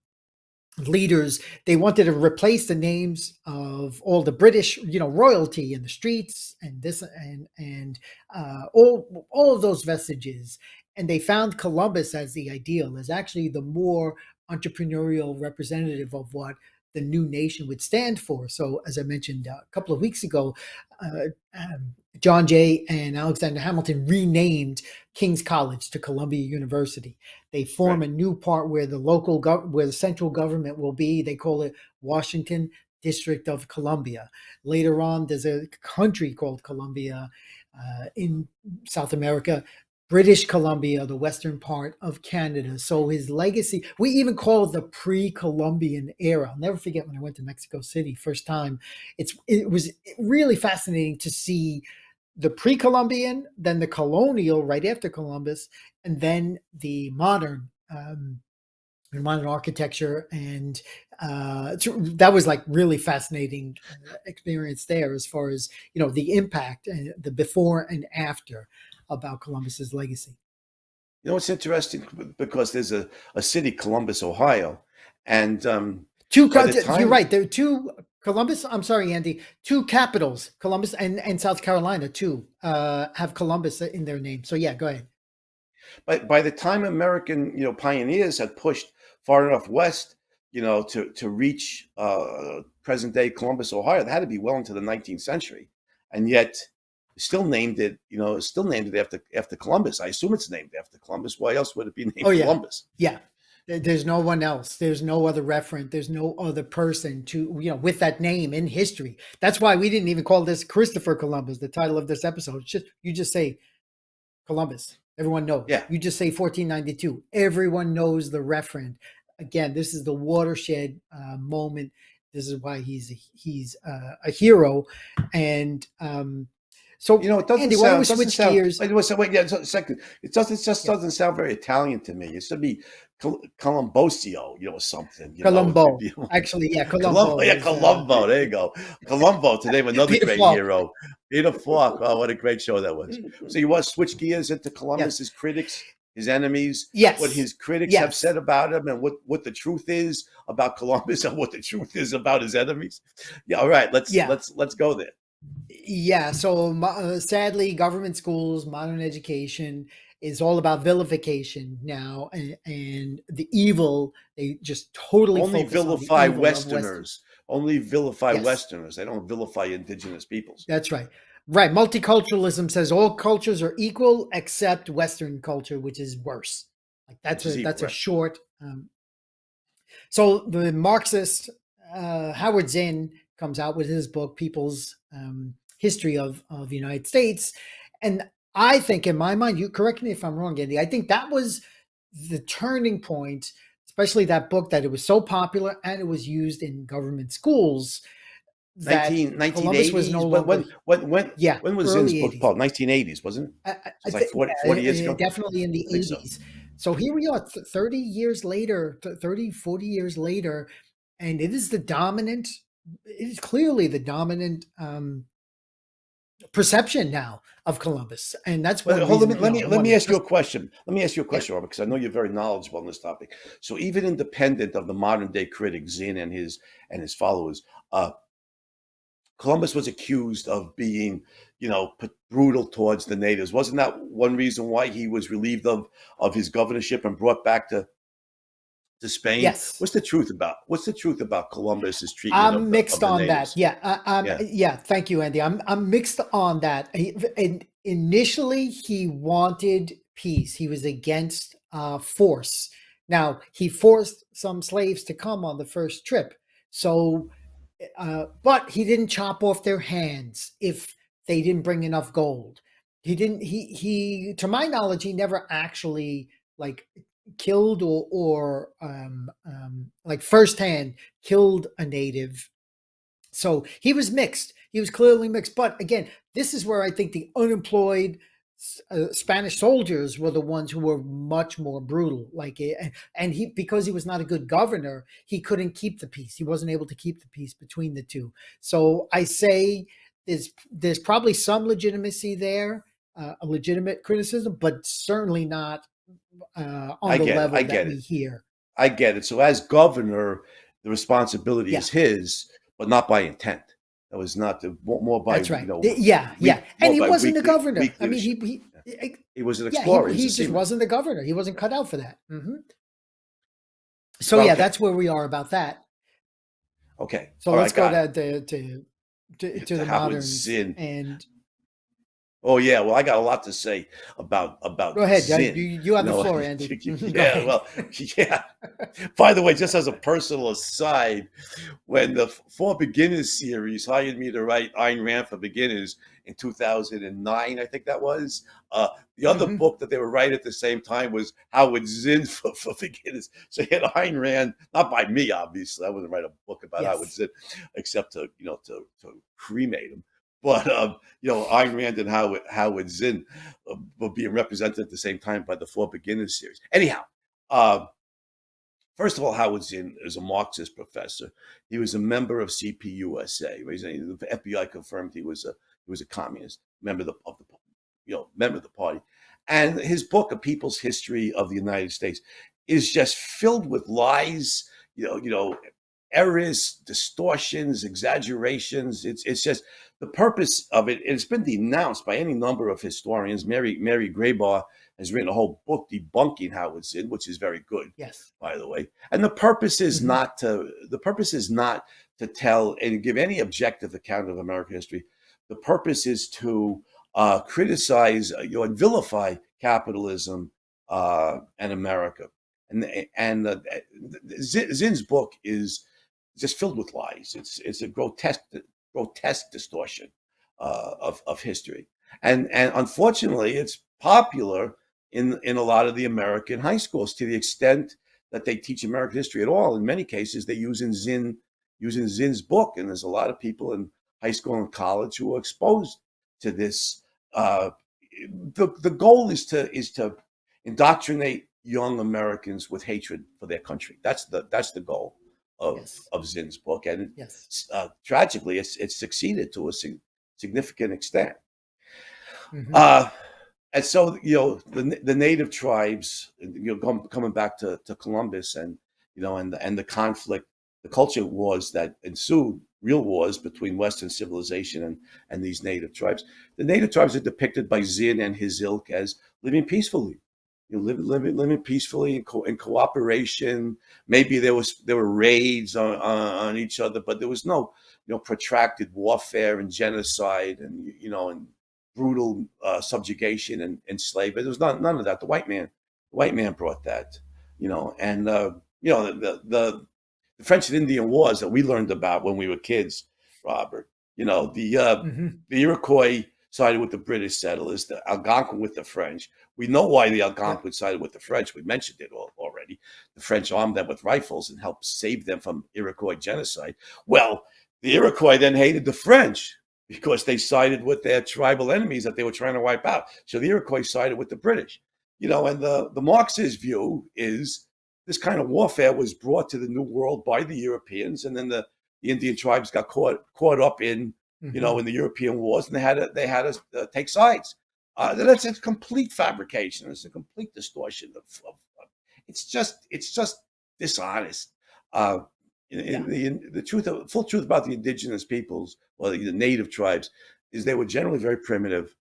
leaders, they wanted to replace the names of all the British royalty in the streets and this and all of those vestiges, and they found Columbus as the ideal, as actually the more entrepreneurial representative of what the new nation would stand for. So as I mentioned a couple of weeks ago, uh, John Jay and Alexander Hamilton renamed King's College to Columbia University. They form Right. a new part where where the central government will be. They call it Washington District of Columbia. Later on, there's a country called Columbia in South America. British Columbia, the western part of Canada. So his legacy, we even call it the pre-Columbian era. I'll never forget when I went to Mexico City first time. It was really fascinating to see the pre-Columbian, then the colonial right after Columbus, and then the modern architecture, and that was like really fascinating experience there as far as the impact and the before and after about Columbus's legacy. It's interesting because there's a city, Columbus, Ohio, And Two. by the You're time right. There are two Columbus. I'm sorry, Andy. Two capitals, Columbus and South Carolina, too, have Columbus in their name. So yeah, go ahead. by the time American pioneers had pushed far enough west, to reach present day Columbus, Ohio, they had to be well into the 19th century, and yet still named it. Still named it after Columbus. I assume it's named after Columbus. Why else would it be Oh named yeah, Columbus? yeah. There's no one else. There's no other referent. There's no other person to with that name in history. That's why we didn't even call this Christopher Columbus. The title of this episode. It's just you just say Columbus. Everyone knows. Yeah. You just say 1492. Everyone knows the referent. Again, this is the watershed moment. This is why he's a hero. And so, It doesn't Andy, why don't we sound doesn't switch sound. gears? Wait, yeah, a second. It doesn't just Yeah, doesn't sound very Italian to me. It should be Colombosio, or something. It'd Colombo. be Actually, yeah, Columbo. Colombo Yeah, is Columbo. There you go. Columbo. To name another Peter great Falk. hero, Peter Falk. Oh, what a great show that was. So you want to switch gears into Yes, Columbus's critics, his enemies, what yes, his critics have yes. said about him, and what the truth is about Columbus, and what the truth is about his enemies. Yeah. All right. Let's Yeah. let's let's go there. Yeah, so sadly, government schools, modern education is all about vilification now, and the evil. They just totally Only focus on the vilify evil of Western. Westerners. Only vilify Yes, Westerners. They don't vilify indigenous peoples, that's right. Right, multiculturalism says all cultures are equal except Western culture, which is worse. Like which is evil, that's a right? short. So the Marxist Howard Zinn comes out with his book, People's History of the United States, and I think, in my mind, you correct me if I'm wrong, Andy. I think that was the turning point, especially that book, that it was so popular and it was used in government schools that Nineteen Columbus was no eighties. longer. Yeah, When was Zinn's early book 80s. published? 1980s, wasn't it? So I it's like think 40 years ago. definitely in the I think so. 80s. So here we are 30 years later, 30, 40 years later, and it is the dominant, it is clearly the dominant perception now of Columbus. And that's But one hold on, reason, let me I let want me to ask you a just, question. Let me ask you a yeah, question, Robert, because I know you're very knowledgeable on this topic. So even independent of the modern day critic Zinn and his followers, Columbus was accused of being, brutal towards the natives. Wasn't that one reason why he was relieved of his governorship and brought back to Spain? yes. What's the truth about Columbus's treatment of I'm the mixed of the on that. natives? Yeah, Yeah, yeah. Thank you, Andy. I'm mixed on that. And initially, he wanted peace. He was against force. Now, he forced some slaves to come on the first trip. So, but he didn't chop off their hands if they didn't bring enough gold. He didn't. To my knowledge, he never actually like killed or like firsthand killed a native. So he was mixed. He was clearly mixed. But again, this is where I think the unemployed Spanish soldiers were the ones who were much more brutal. And he, because he was not a good governor, he couldn't keep the peace. He wasn't able to keep the peace between the two. So I say there's probably some legitimacy there, a legitimate criticism, but certainly not on I the get it. I level that get we it. hear. I get it. So as governor, the responsibility Yeah, is his, but not by intent. That was not more by that's right. Yeah, weak yeah. And more he by wasn't a weak governor. I mean, leadership. He was an yeah, explorer. He was a he just seaman. wasn't a governor. He wasn't cut out for that. So Well, yeah, okay, that's where we are about that. okay, So all let's right, go got it. to To the Howard moderns Zinn. and Oh yeah, well, I got a lot to say about go ahead. Zinn. You have the floor, Andy. Go Yeah, ahead. well, yeah. By the way, just as a personal aside, when the For Beginners series hired me to write Ayn Rand for Beginners in 2009, I think that was. The other Mhm. book that they were writing at the same time was Howard Zinn for Beginners. So he had Ayn Rand, not by me, obviously. I wouldn't write a book about Howard Yes. Zinn, except to cremate him. But Ayn Rand and Howard Zinn were being represented at the same time by the For Beginners series. Anyhow, uh, first of all, Howard Zinn is a Marxist professor. He was a member of CPUSA. The FBI confirmed he was a communist member member of the party. And his book, A People's History of the United States, is just filled with lies. you know, errors, distortions, exaggerations. It's just the purpose of it. It's been denounced by any number of historians. Mary Graybar has written a whole book debunking how it's in, which is very good, Yes. by the way. And the purpose is Hmm. not to tell and give any objective account of American history. The purpose is to criticize, and vilify capitalism and America. And Zinn's book is just filled with lies. It's a grotesque distortion of history, and unfortunately, it's popular in a lot of the American high schools to the extent that they teach American history at all. In many cases, they using Zinn's book, and there's a lot of people in high school and college who are exposed to this. Uh, the goal is to indoctrinate young Americans with hatred for their country. That's the goal Yes. of Zinn's book, and Yes. tragically, it's succeeded to a significant extent. Hmm. Uh, and so, the native tribes, coming back to Columbus, and the conflict, the culture wars that ensued, real wars between Western civilization and these native tribes. The native tribes are depicted by Zinn and his ilk as living peacefully, living peacefully in cooperation. Maybe there were raids on each other, but there was no protracted warfare and genocide, and brutal subjugation and enslavement. There was none of that. The white man brought that, and the French and Indian Wars that we learned about when we were kids, Robert. Hmm. The Iroquois sided with the British settlers, the Algonquin with the French. We know why the Yep. Algonquin sided with the French. We mentioned it already. The French armed them with rifles and helped save them from Iroquois genocide. Well, the Iroquois then hated the French because they sided with their tribal enemies that they were trying to wipe out. So the Iroquois sided with the British. And the Marxist view is this kind of warfare was brought to the New World by the Europeans, and then the Indian tribes got caught up Hmm. in the European wars, and they had to take sides. That's a complete fabrication. It's a complete distortion it's just dishonest. Uh, Yeah. the full truth about the indigenous peoples, or the native tribes, is they were generally very primitive,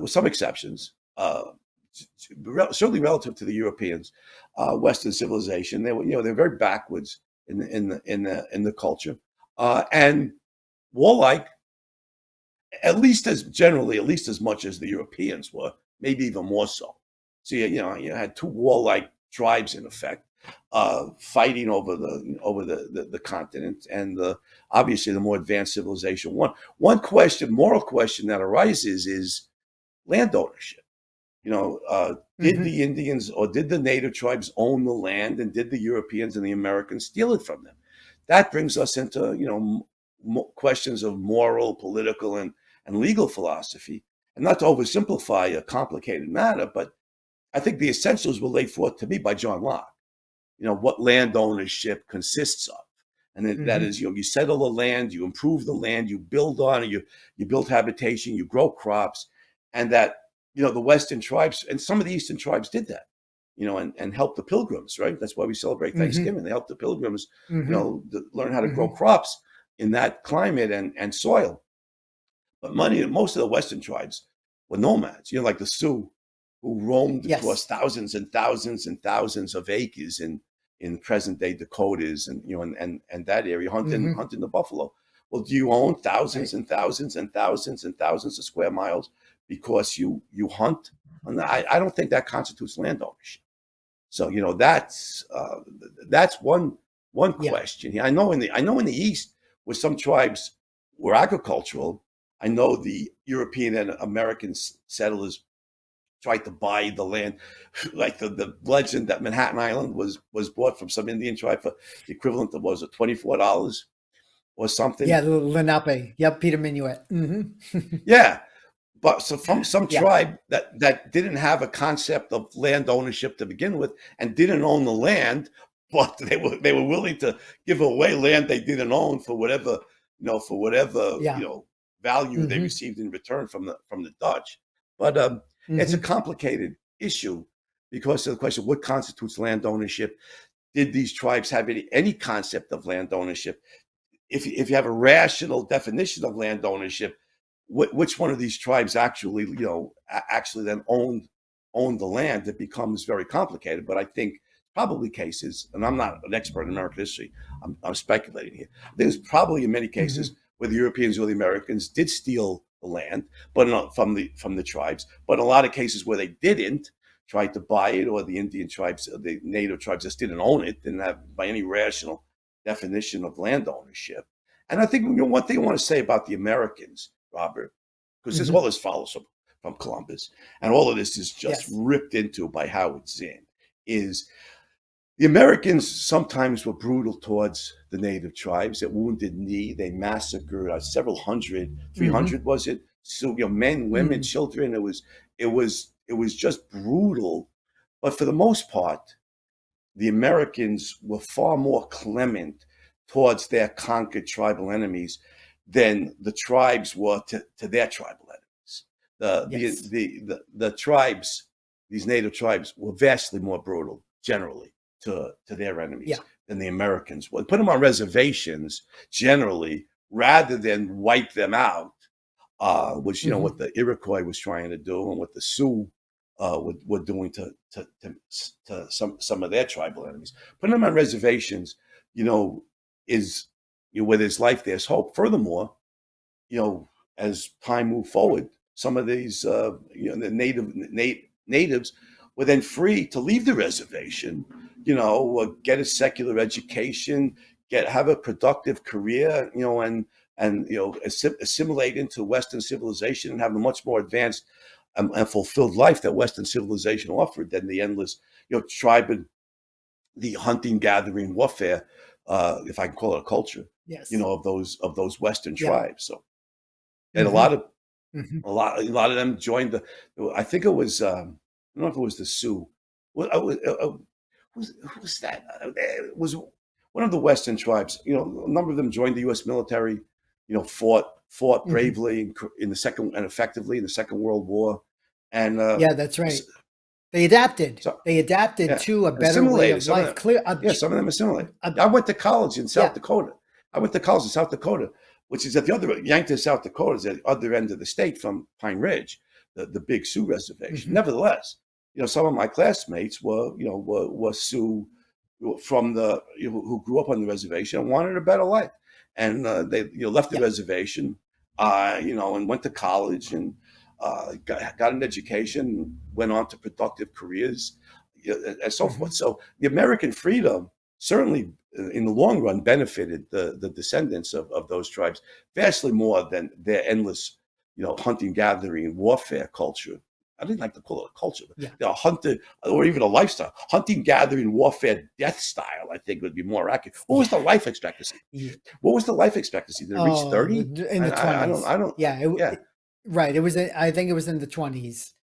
with some exceptions. Certainly relative to the Europeans, Western civilization, they're very backwards in the culture, and warlike, at least as much as the Europeans were, maybe even more so. So you had two warlike tribes in effect, fighting over the continent, and obviously the more advanced civilization. One moral question that arises is land ownership. Did Hmm. the Indians or did the native tribes own the land, and did the Europeans and the Americans steal it from them? That brings us into questions of moral, political, and legal philosophy. And not to oversimplify a complicated matter, but I think the essentials were laid forth to me by John Locke. What land ownership consists of, and that Hmm. is, you settle the land, you improve the land, you build on it, you build habitation, you grow crops, and that the Western tribes and some of the Eastern tribes did that, and helped the pilgrims. Right, that's why we celebrate Hmm. Thanksgiving. They helped the pilgrims, Hmm. learn how to grow Hmm. crops in that climate and soil. But most of the Western tribes were nomads, like the Sioux, who roamed across Yes. thousands and thousands and thousands of acres in present day Dakotas, and that area, Hmm. hunting the buffalo. Well, do you own thousands Right. and thousands and thousands and thousands of square miles because you hunt? And I don't think that constitutes land ownership. So that's one Yeah. question. Yeah, I know in the East, where some tribes were agricultural. I know the European and American settlers tried to buy the land, like the legend that Manhattan Island was bought from some Indian tribe for the equivalent of, what was it, $24 or something. Yeah. The Lenape. Yep. Peter Minuet. Hmm. Yeah, but so from some Yeah. tribe that didn't have a concept of land ownership to begin with, and didn't own the land, but they were willing to give away land they didn't own for whatever Yeah. value they Hmm. received in return from the Dutch. But it's a Hmm. complicated issue because of the question: what constitutes land ownership? did these tribes have any concept of land ownership? If you have a rational definition of land ownership, which one of these tribes actually, actually then owned the land? It becomes very complicated. But I think probably cases, and I'm not an expert in American history, I'm speculating here. There's probably in many cases Hmm. where the Europeans or the Americans did steal the land, but not from the tribes. But in a lot of cases where they didn't, tried to buy it, or the Indian tribes, the native tribes just didn't own it, didn't have by any rational definition of land ownership. And I think one thing I want to say about the Americans, Robert, because this all Hmm. this follows from Columbus, and all of this is just Yes. ripped into by Howard Zinn, is the Americans sometimes were brutal towards the native tribes. At Wounded Knee, they massacred several hundred, three Hmm. hundred was it? So men, women, Hmm. children. It was just brutal. But for the most part, the Americans were far more clement towards their conquered tribal enemies than the tribes were to their tribal enemies. Yes. The tribes, these native tribes, were vastly more brutal generally to their enemies Yeah. than the Americans would. Put them on reservations generally rather than wipe them out, which what Hmm. the Iroquois was trying to do, and what the Sioux were doing to some of their tribal enemies. Putting them on reservations, you know, is where there's life, there's hope. Furthermore, you know, as time moved forward, some of these the natives were then free to leave the reservation, get a secular education, have a productive career, and assimilate into Western civilization and have a much more advanced and fulfilled life that Western civilization offered than the endless, tribe and the hunting, gathering, warfare, if I can call it a culture, Yes. of those Western Yeah. tribes. So, and a lot Hmm. of Hmm. a lot of them joined the. I think it was. I don't know if it was the Sioux. Who was that? It was one of the Western tribes. A number of them joined the U.S. military. Fought Hmm. bravely in the second and effectively in the Second World War, and Yeah, that's right. They adapted. so They adapted yeah, to a and better way assimilated. of Some of life. them, Clear. yeah, some of them assimilated. Uh, I went to college in South yeah. Dakota. I went to college in South Dakota, which is at the other Yankton, South Dakota, is at the other end of the state from Pine Ridge, the big Sioux reservation. Hmm. Nevertheless, some of my classmates were Sioux from who grew up on the reservation and wanted a better life, and they left the Yeah. reservation, and went to college and got an education, went on to productive careers, and so forth. Hmm. So the American freedom certainly, in the long run, benefited the descendants of those tribes vastly more than their endless, hunting, gathering, warfare culture. I didn't like to call it a culture, but Yeah. the hunter, or even a lifestyle, hunting, gathering, warfare, death style. I think would be more accurate. What was Yeah. the life expectancy? Yeah. What was the life expectancy? Did it reach Oh, 30? in the I don't. 20s. I don't. Yeah. Yeah. Right. It was. I think it was in the 20s.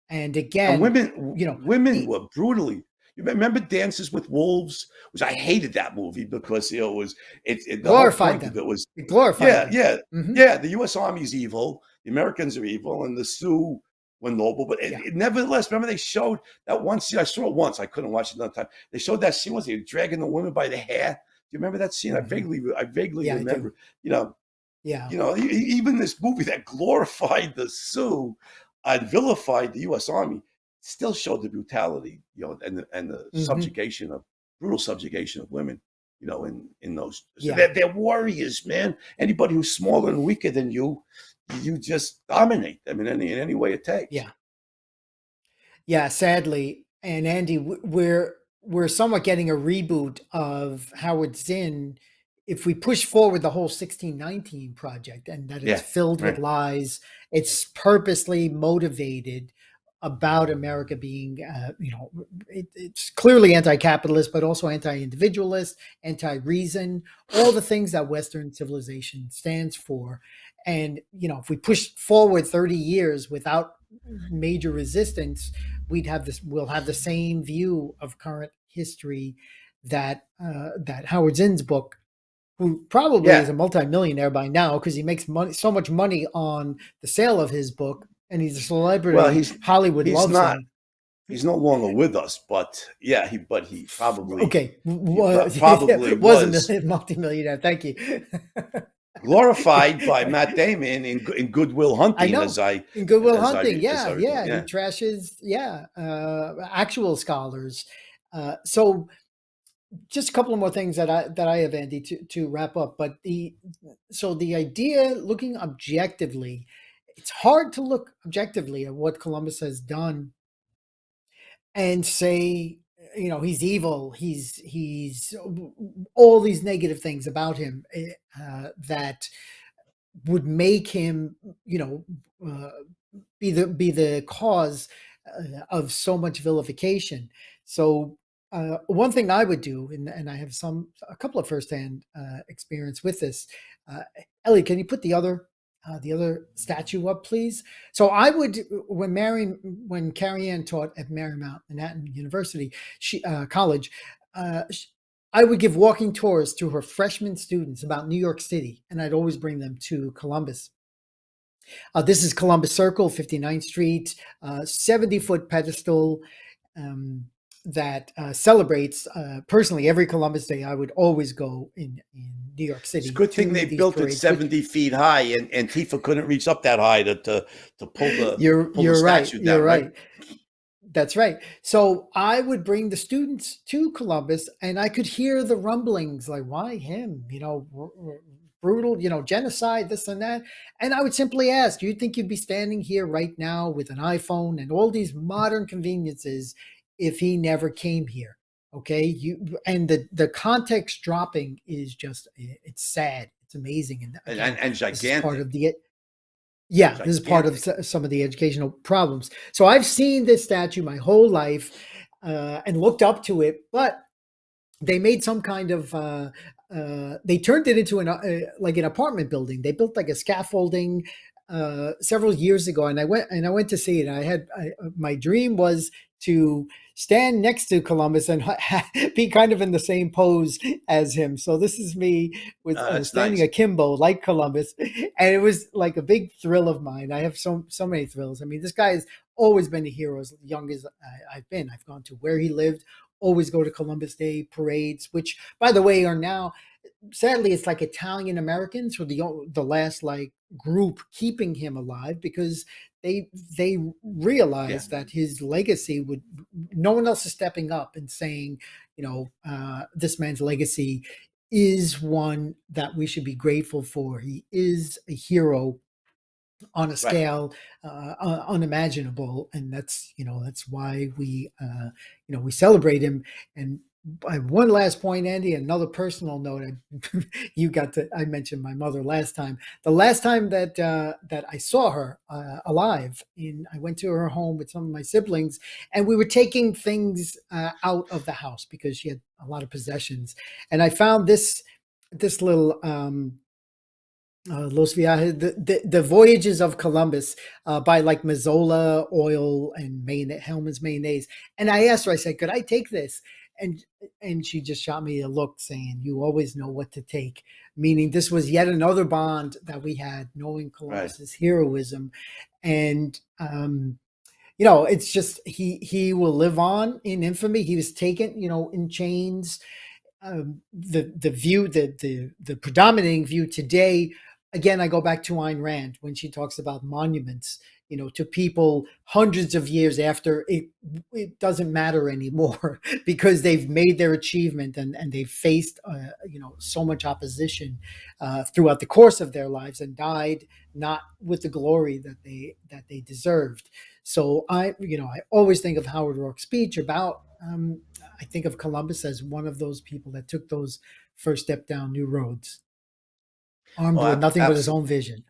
And And again, women the were brutally. You remember Dances with Wolves, which I hated that movie because it was the whole glorified point of them. it was, It glorified yeah, them. yeah, Hmm. yeah. The U.S. Army's evil, the Americans are evil, and the Sioux were noble. But Yeah. nevertheless, remember they showed that one scene. I saw it once. I couldn't watch it another time. They showed that scene once. They were dragging the woman by the hair. Do you remember that scene? I Hmm. vaguely Yeah, I do. remember. You know, Yeah. even this movie that glorified the Sioux and vilified the U.S. Army still showed the brutality, and the Hmm. brutal subjugation of women, in those. So Yeah. they're warriors, man. Anybody who's smaller and weaker than you just dominate them in any way it takes. Yeah. Yeah, sadly, and Andy, we're somewhat getting a reboot of Howard Zinn if we push forward the whole 1619 project and that it's Yeah, filled with right. lies. It's purposely motivated about America being, it's clearly anti-capitalist, but also anti-individualist, anti-reason, all the things that Western civilization stands for. And if we push forward 30 years without major resistance, we'll have the same view of current history that Howard Zinn's book, who probably is Yeah. a multimillionaire by now because he makes money, so much money on the sale of his book, and he's a Well, celebrity. he's Hollywood he's loves not. him. He's no longer with us, but yeah, he probably Okay, probably was a was multimillionaire. Thank you. glorified by Matt Damon in Goodwill I Hunting, know. In Goodwill Hunting, as I yeah, recall. yeah, he Yeah, trashes, actual scholars. So just a couple of more things that I have, Andy, to wrap up. But the idea, looking objectively, it's hard to look objectively at what Columbus has done and say, he's evil, he's all these negative things about him, that would make him, you know, uh, be the cause of so much vilification. So one thing I would do, and I have a couple of firsthand experience with this. Uh, Ellie, can you put the other statue up, please? So I would, when Carrie Ann taught at Marymount Manhattan University, college. I would give walking tours to her freshman students about New York City, and I'd always bring them to Columbus. This is Columbus Circle, 59th Street, 70-foot pedestal that celebrates, personally, every Columbus Day. I would always go in New York it's a City good thing to they these built it parades, which 70 feet high, and Tifa couldn't reach up that high to pull the you're right. statue You're down, right? right. That's right. So I would bring the students to Columbus, and I could hear the rumblings like, why him? Brutal, genocide, this and that. And I would simply ask, do you think you'd be standing here right now with an iPhone and all these modern conveniences if he never came here? Okay. And the context dropping is just, it's sad. It's amazing. And again, And this is part gigantic, of the yeah, this is part of gigantic. some of the educational problems. So I've seen this statue my whole life, and looked up to it, but they made some kind of they turned it into like an apartment building. They built like a scaffolding several years ago, and I went to see it. My dream was to stand next to Columbus and be kind of in the same pose as him. So this is me with That's standing nice. akimbo like Columbus, and it was like a big thrill of mine. I have so many thrills. I mean, this guy has always been a hero as young as I've been. I've gone to where he lived, always go to Columbus Day parades, which, by the way, are now, sadly, it's like Italian Americans were the last like group keeping him alive, because they Yeah, realized that his legacy would, no one else is stepping up and saying, this man's legacy is one that we should be grateful for. He is a hero on a right. scale unimaginable, and that's why we celebrate him. And by one last point, Andy, another personal note. I mentioned my mother last time. The last time that I saw her alive, I went to her home with some of my siblings, and we were taking things out of the house because she had a lot of possessions, and I found this little Los Viajes, the Voyages of Columbus, by like Mazzola Oil and Hellman's Mayonnaise. And I asked her, I said, could I take this? And and she just shot me a look saying, you always know what to take. Meaning this was yet another bond that we had, knowing Right. Columbus's heroism. And it's just he will live on in infamy. He was taken, in chains. The view, the predominating view today, again, I go back to Ayn Rand when she talks about monuments, to people hundreds of years after it doesn't matter anymore because they've made their achievement, and they've faced so much opposition throughout the course of their lives, and died not with the glory that they deserved. So I always think of Howard Rourke's speech about, I think of Columbus as one of those people that took those first step down new roads, armed Oh, with nothing but his own vision.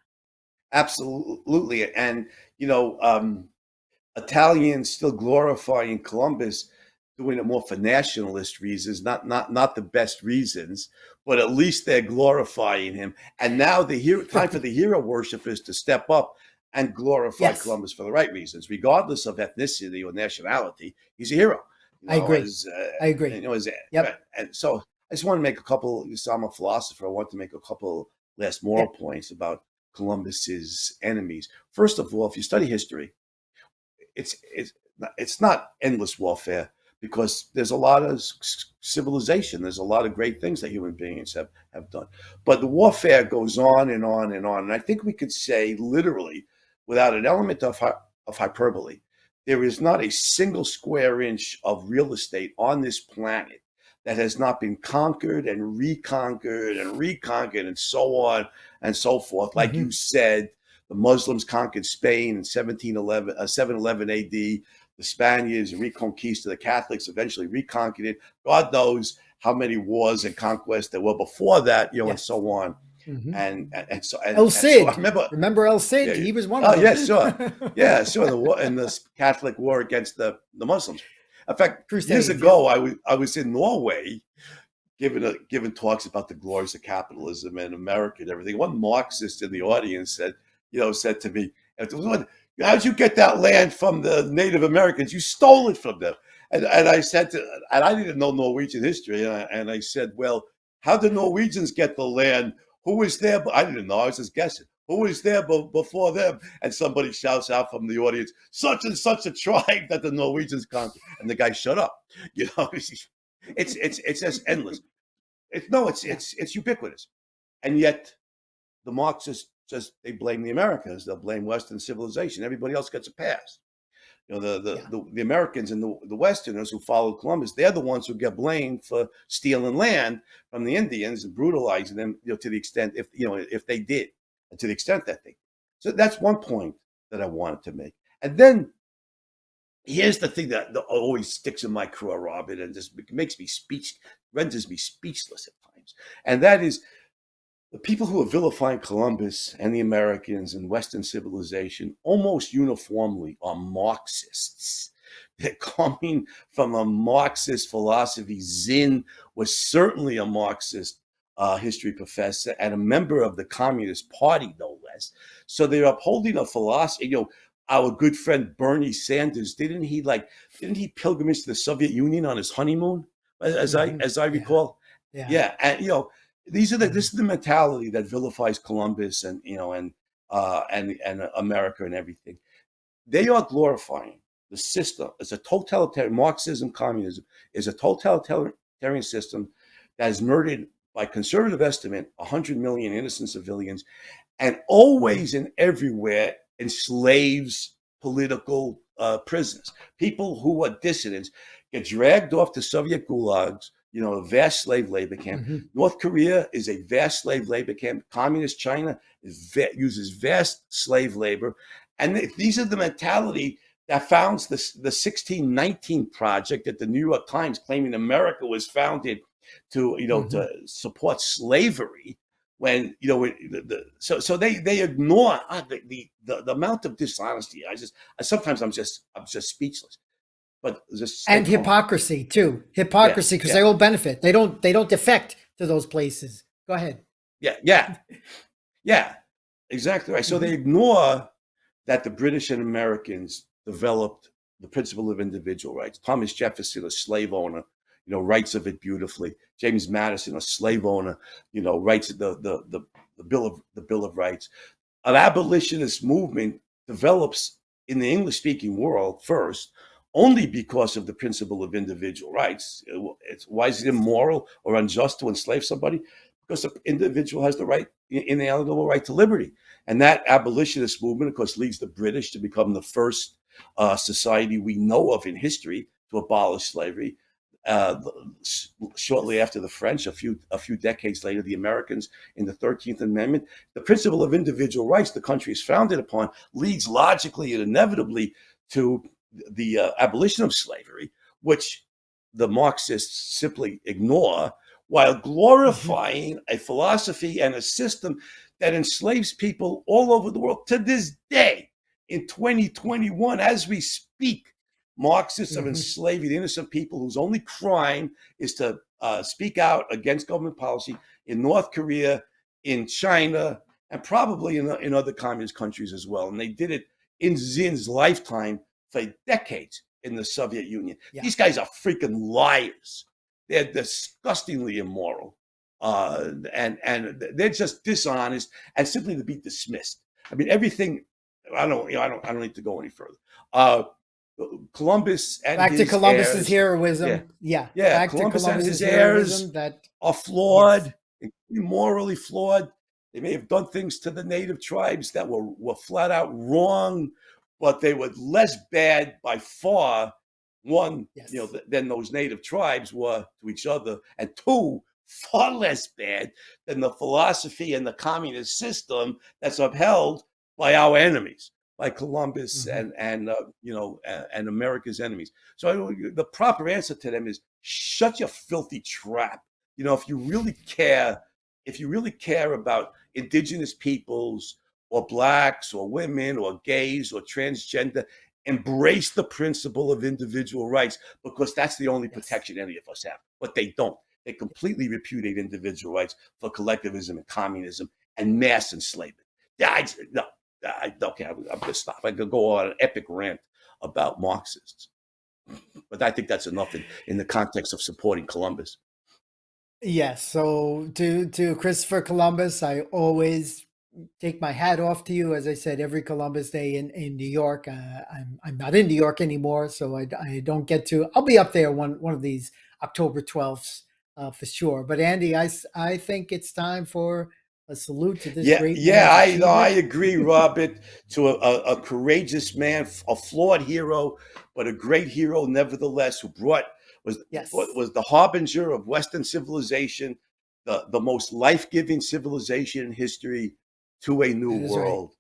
absolutely. And you know, Italians still glorifying Columbus, doing it more for nationalist reasons, not the best reasons, but at least they're glorifying him. And now the hero time for the hero worshipers to step up and glorify Yes, Columbus for the right reasons, regardless of ethnicity or nationality. He's a hero, I agree. as I agree. as right. Yep. And so I just want to make a couple. So I'm a philosopher. I want to make a couple last Yeah. moral points about Columbus's enemies. First of all, if you study history, it's it's not endless warfare because there's a lot of civilization. There's a lot of great things that human beings have done. But the warfare goes on and on and on. And I think we could say literally, without an element of hyperbole, there is not a single square inch of real estate on this planet that has not been conquered and reconquered and so on and so forth. Like Hmm. you said, the Muslims conquered Spain in 1711, 711 AD. The Spaniards reconquisted, the Catholics eventually reconquered it. God knows how many wars and conquests there were before that, and Yes. so on. Hmm. El And so I Cid. remember, Remember El Cid? yeah, He was one of oh them. yeah, sure, yeah, sure. The war and the Catholic war against the Muslims. In fact, years Crusades. Yep. ago, I was in Norway giving talks about the glories of capitalism and America and everything. One Marxist in the audience said to me, "How'd you get that land from the Native Americans? You stole it from them." And I said and I didn't know Norwegian history, and I said, "Well, how did Norwegians get the land? Who was there?" But I didn't know. I was just guessing. Who was there before them? And somebody shouts out from the audience, "Such and such a tribe that the Norwegians conquered." And the guy shut up. You know, it's just endless. Yeah. It's ubiquitous, and yet the Marxists just they blame the Americans. They'll blame Western civilization. Everybody else gets a pass. Yeah. The Americans and the Westerners who followed Columbus, they're the ones who get blamed for stealing land from the Indians and brutalizing them. To the extent if they did, and to the extent that they. So that's one point that I wanted to make, and then here's the thing that always sticks in my craw, Robin, and just makes me renders me speechless at times, and that is the people who are vilifying Columbus and the Americans and Western civilization almost uniformly are Marxists. They're coming from a Marxist philosophy. Zinn was certainly a Marxist history professor and a member of the Communist Party, no less. So they're upholding a philosophy. Our good friend Bernie Sanders, didn't he pilgrimage to the Soviet Union on his honeymoon, as I Hmm. as I Yeah. recall? Yeah. Yeah, and this Hmm. is the mentality that vilifies Columbus and America and everything. They are glorifying the system. It's a totalitarian Marxism, communism is a totalitarian system that has murdered, by conservative estimate, 100 million innocent civilians and Hmm. always and everywhere enslaves political prisoners. People who are dissidents get dragged off to Soviet gulags, a vast slave labor camp. Hmm. North Korea is a vast slave labor camp. Communist China uses vast slave labor. And these are the mentality that founds the 1619 project at the New York Times, claiming America was founded Hmm. to support slavery when so they ignore the amount of dishonesty. Sometimes I'm just speechless. But just stay And calm. hypocrisy too. Yeah, Hypocrisy because yeah, they all benefit. They don't defect to those places. Go ahead. yeah, yeah, yeah. Exactly right. So they Hmm. ignore that the British and Americans developed the principle of individual rights. Thomas Jefferson, a slave owner, writes of it beautifully. James Madison, a slave owner, writes the Bill of Rights. An abolitionist movement develops in the English speaking world first only because of the principle of individual rights. Why is it immoral or unjust to enslave somebody? Because the individual has the right, inalienable right to liberty. And that abolitionist movement, of course, leads the British to become the first society we know of in history to abolish slavery. Uh, Shortly after the French, a few decades later, the Americans in the 13th Amendment. The principle of individual rights the country is founded upon leads logically and inevitably to the abolition of slavery, which the Marxists simply ignore, while Hmm. glorifying a philosophy and a system that enslaves people all over the world to this day. In 2021, as we speak, Marxists are Hmm. enslaving innocent people whose only crime is to speak out against government policy in North Korea, in China, and probably in other communist countries as well. And they did it in Zinn's lifetime for decades in the Soviet Union. Yeah. These guys are freaking liars. They're disgustingly immoral, and they're just dishonest and simply to be dismissed. I mean, everything. I don't need to go any further. Uh, Columbus and Back to his Columbus's heirs, yeah, heroism. Yeah, yeah, back to Columbus and his Columbus's heirs heroism. That are yes, flawed, morally flawed. They may have done things to the native tribes that were flat out wrong, but they were less bad by far. One, yes, than those native tribes were to each other, and two, far less bad than the philosophy and the communist system that's upheld by our enemies, by Columbus hmm and America's enemies. So the proper answer to them is shut your filthy trap. If you really care, about indigenous peoples or blacks or women or gays or transgender, embrace the principle of individual rights, because that's the only yes, protection any of us have. But they don't. They completely repudiate individual rights for collectivism and communism and mass enslavement. No, okay, I'm going to stop. I could go on an epic rant about Marxists, but I think that's enough in the context of supporting Columbus. yes. So to Christopher Columbus, I always take my hat off to you. As I said, every Columbus Day in New York. I'm not in New York anymore, so I don't get to. I'll be up there one of these October 12th for sure. But Andy, I think it's time for a salute to this Yeah, great yeah, man's I achievement. agree, Robert. To a courageous man, a flawed hero, but a great hero nevertheless, who was Yes, was the harbinger of Western civilization, the most life giving civilization in history, to a new that is right. world.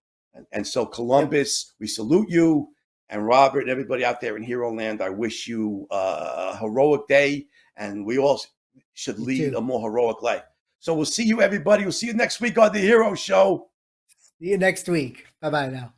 And so, Yep, Columbus, we salute you, and Robert, and everybody out there in Hero Land. I wish you a heroic day, and we all should you lead a too. more heroic life. So we'll see you, everybody. We'll see you next week on the Hero Show. See you next week. Bye bye now.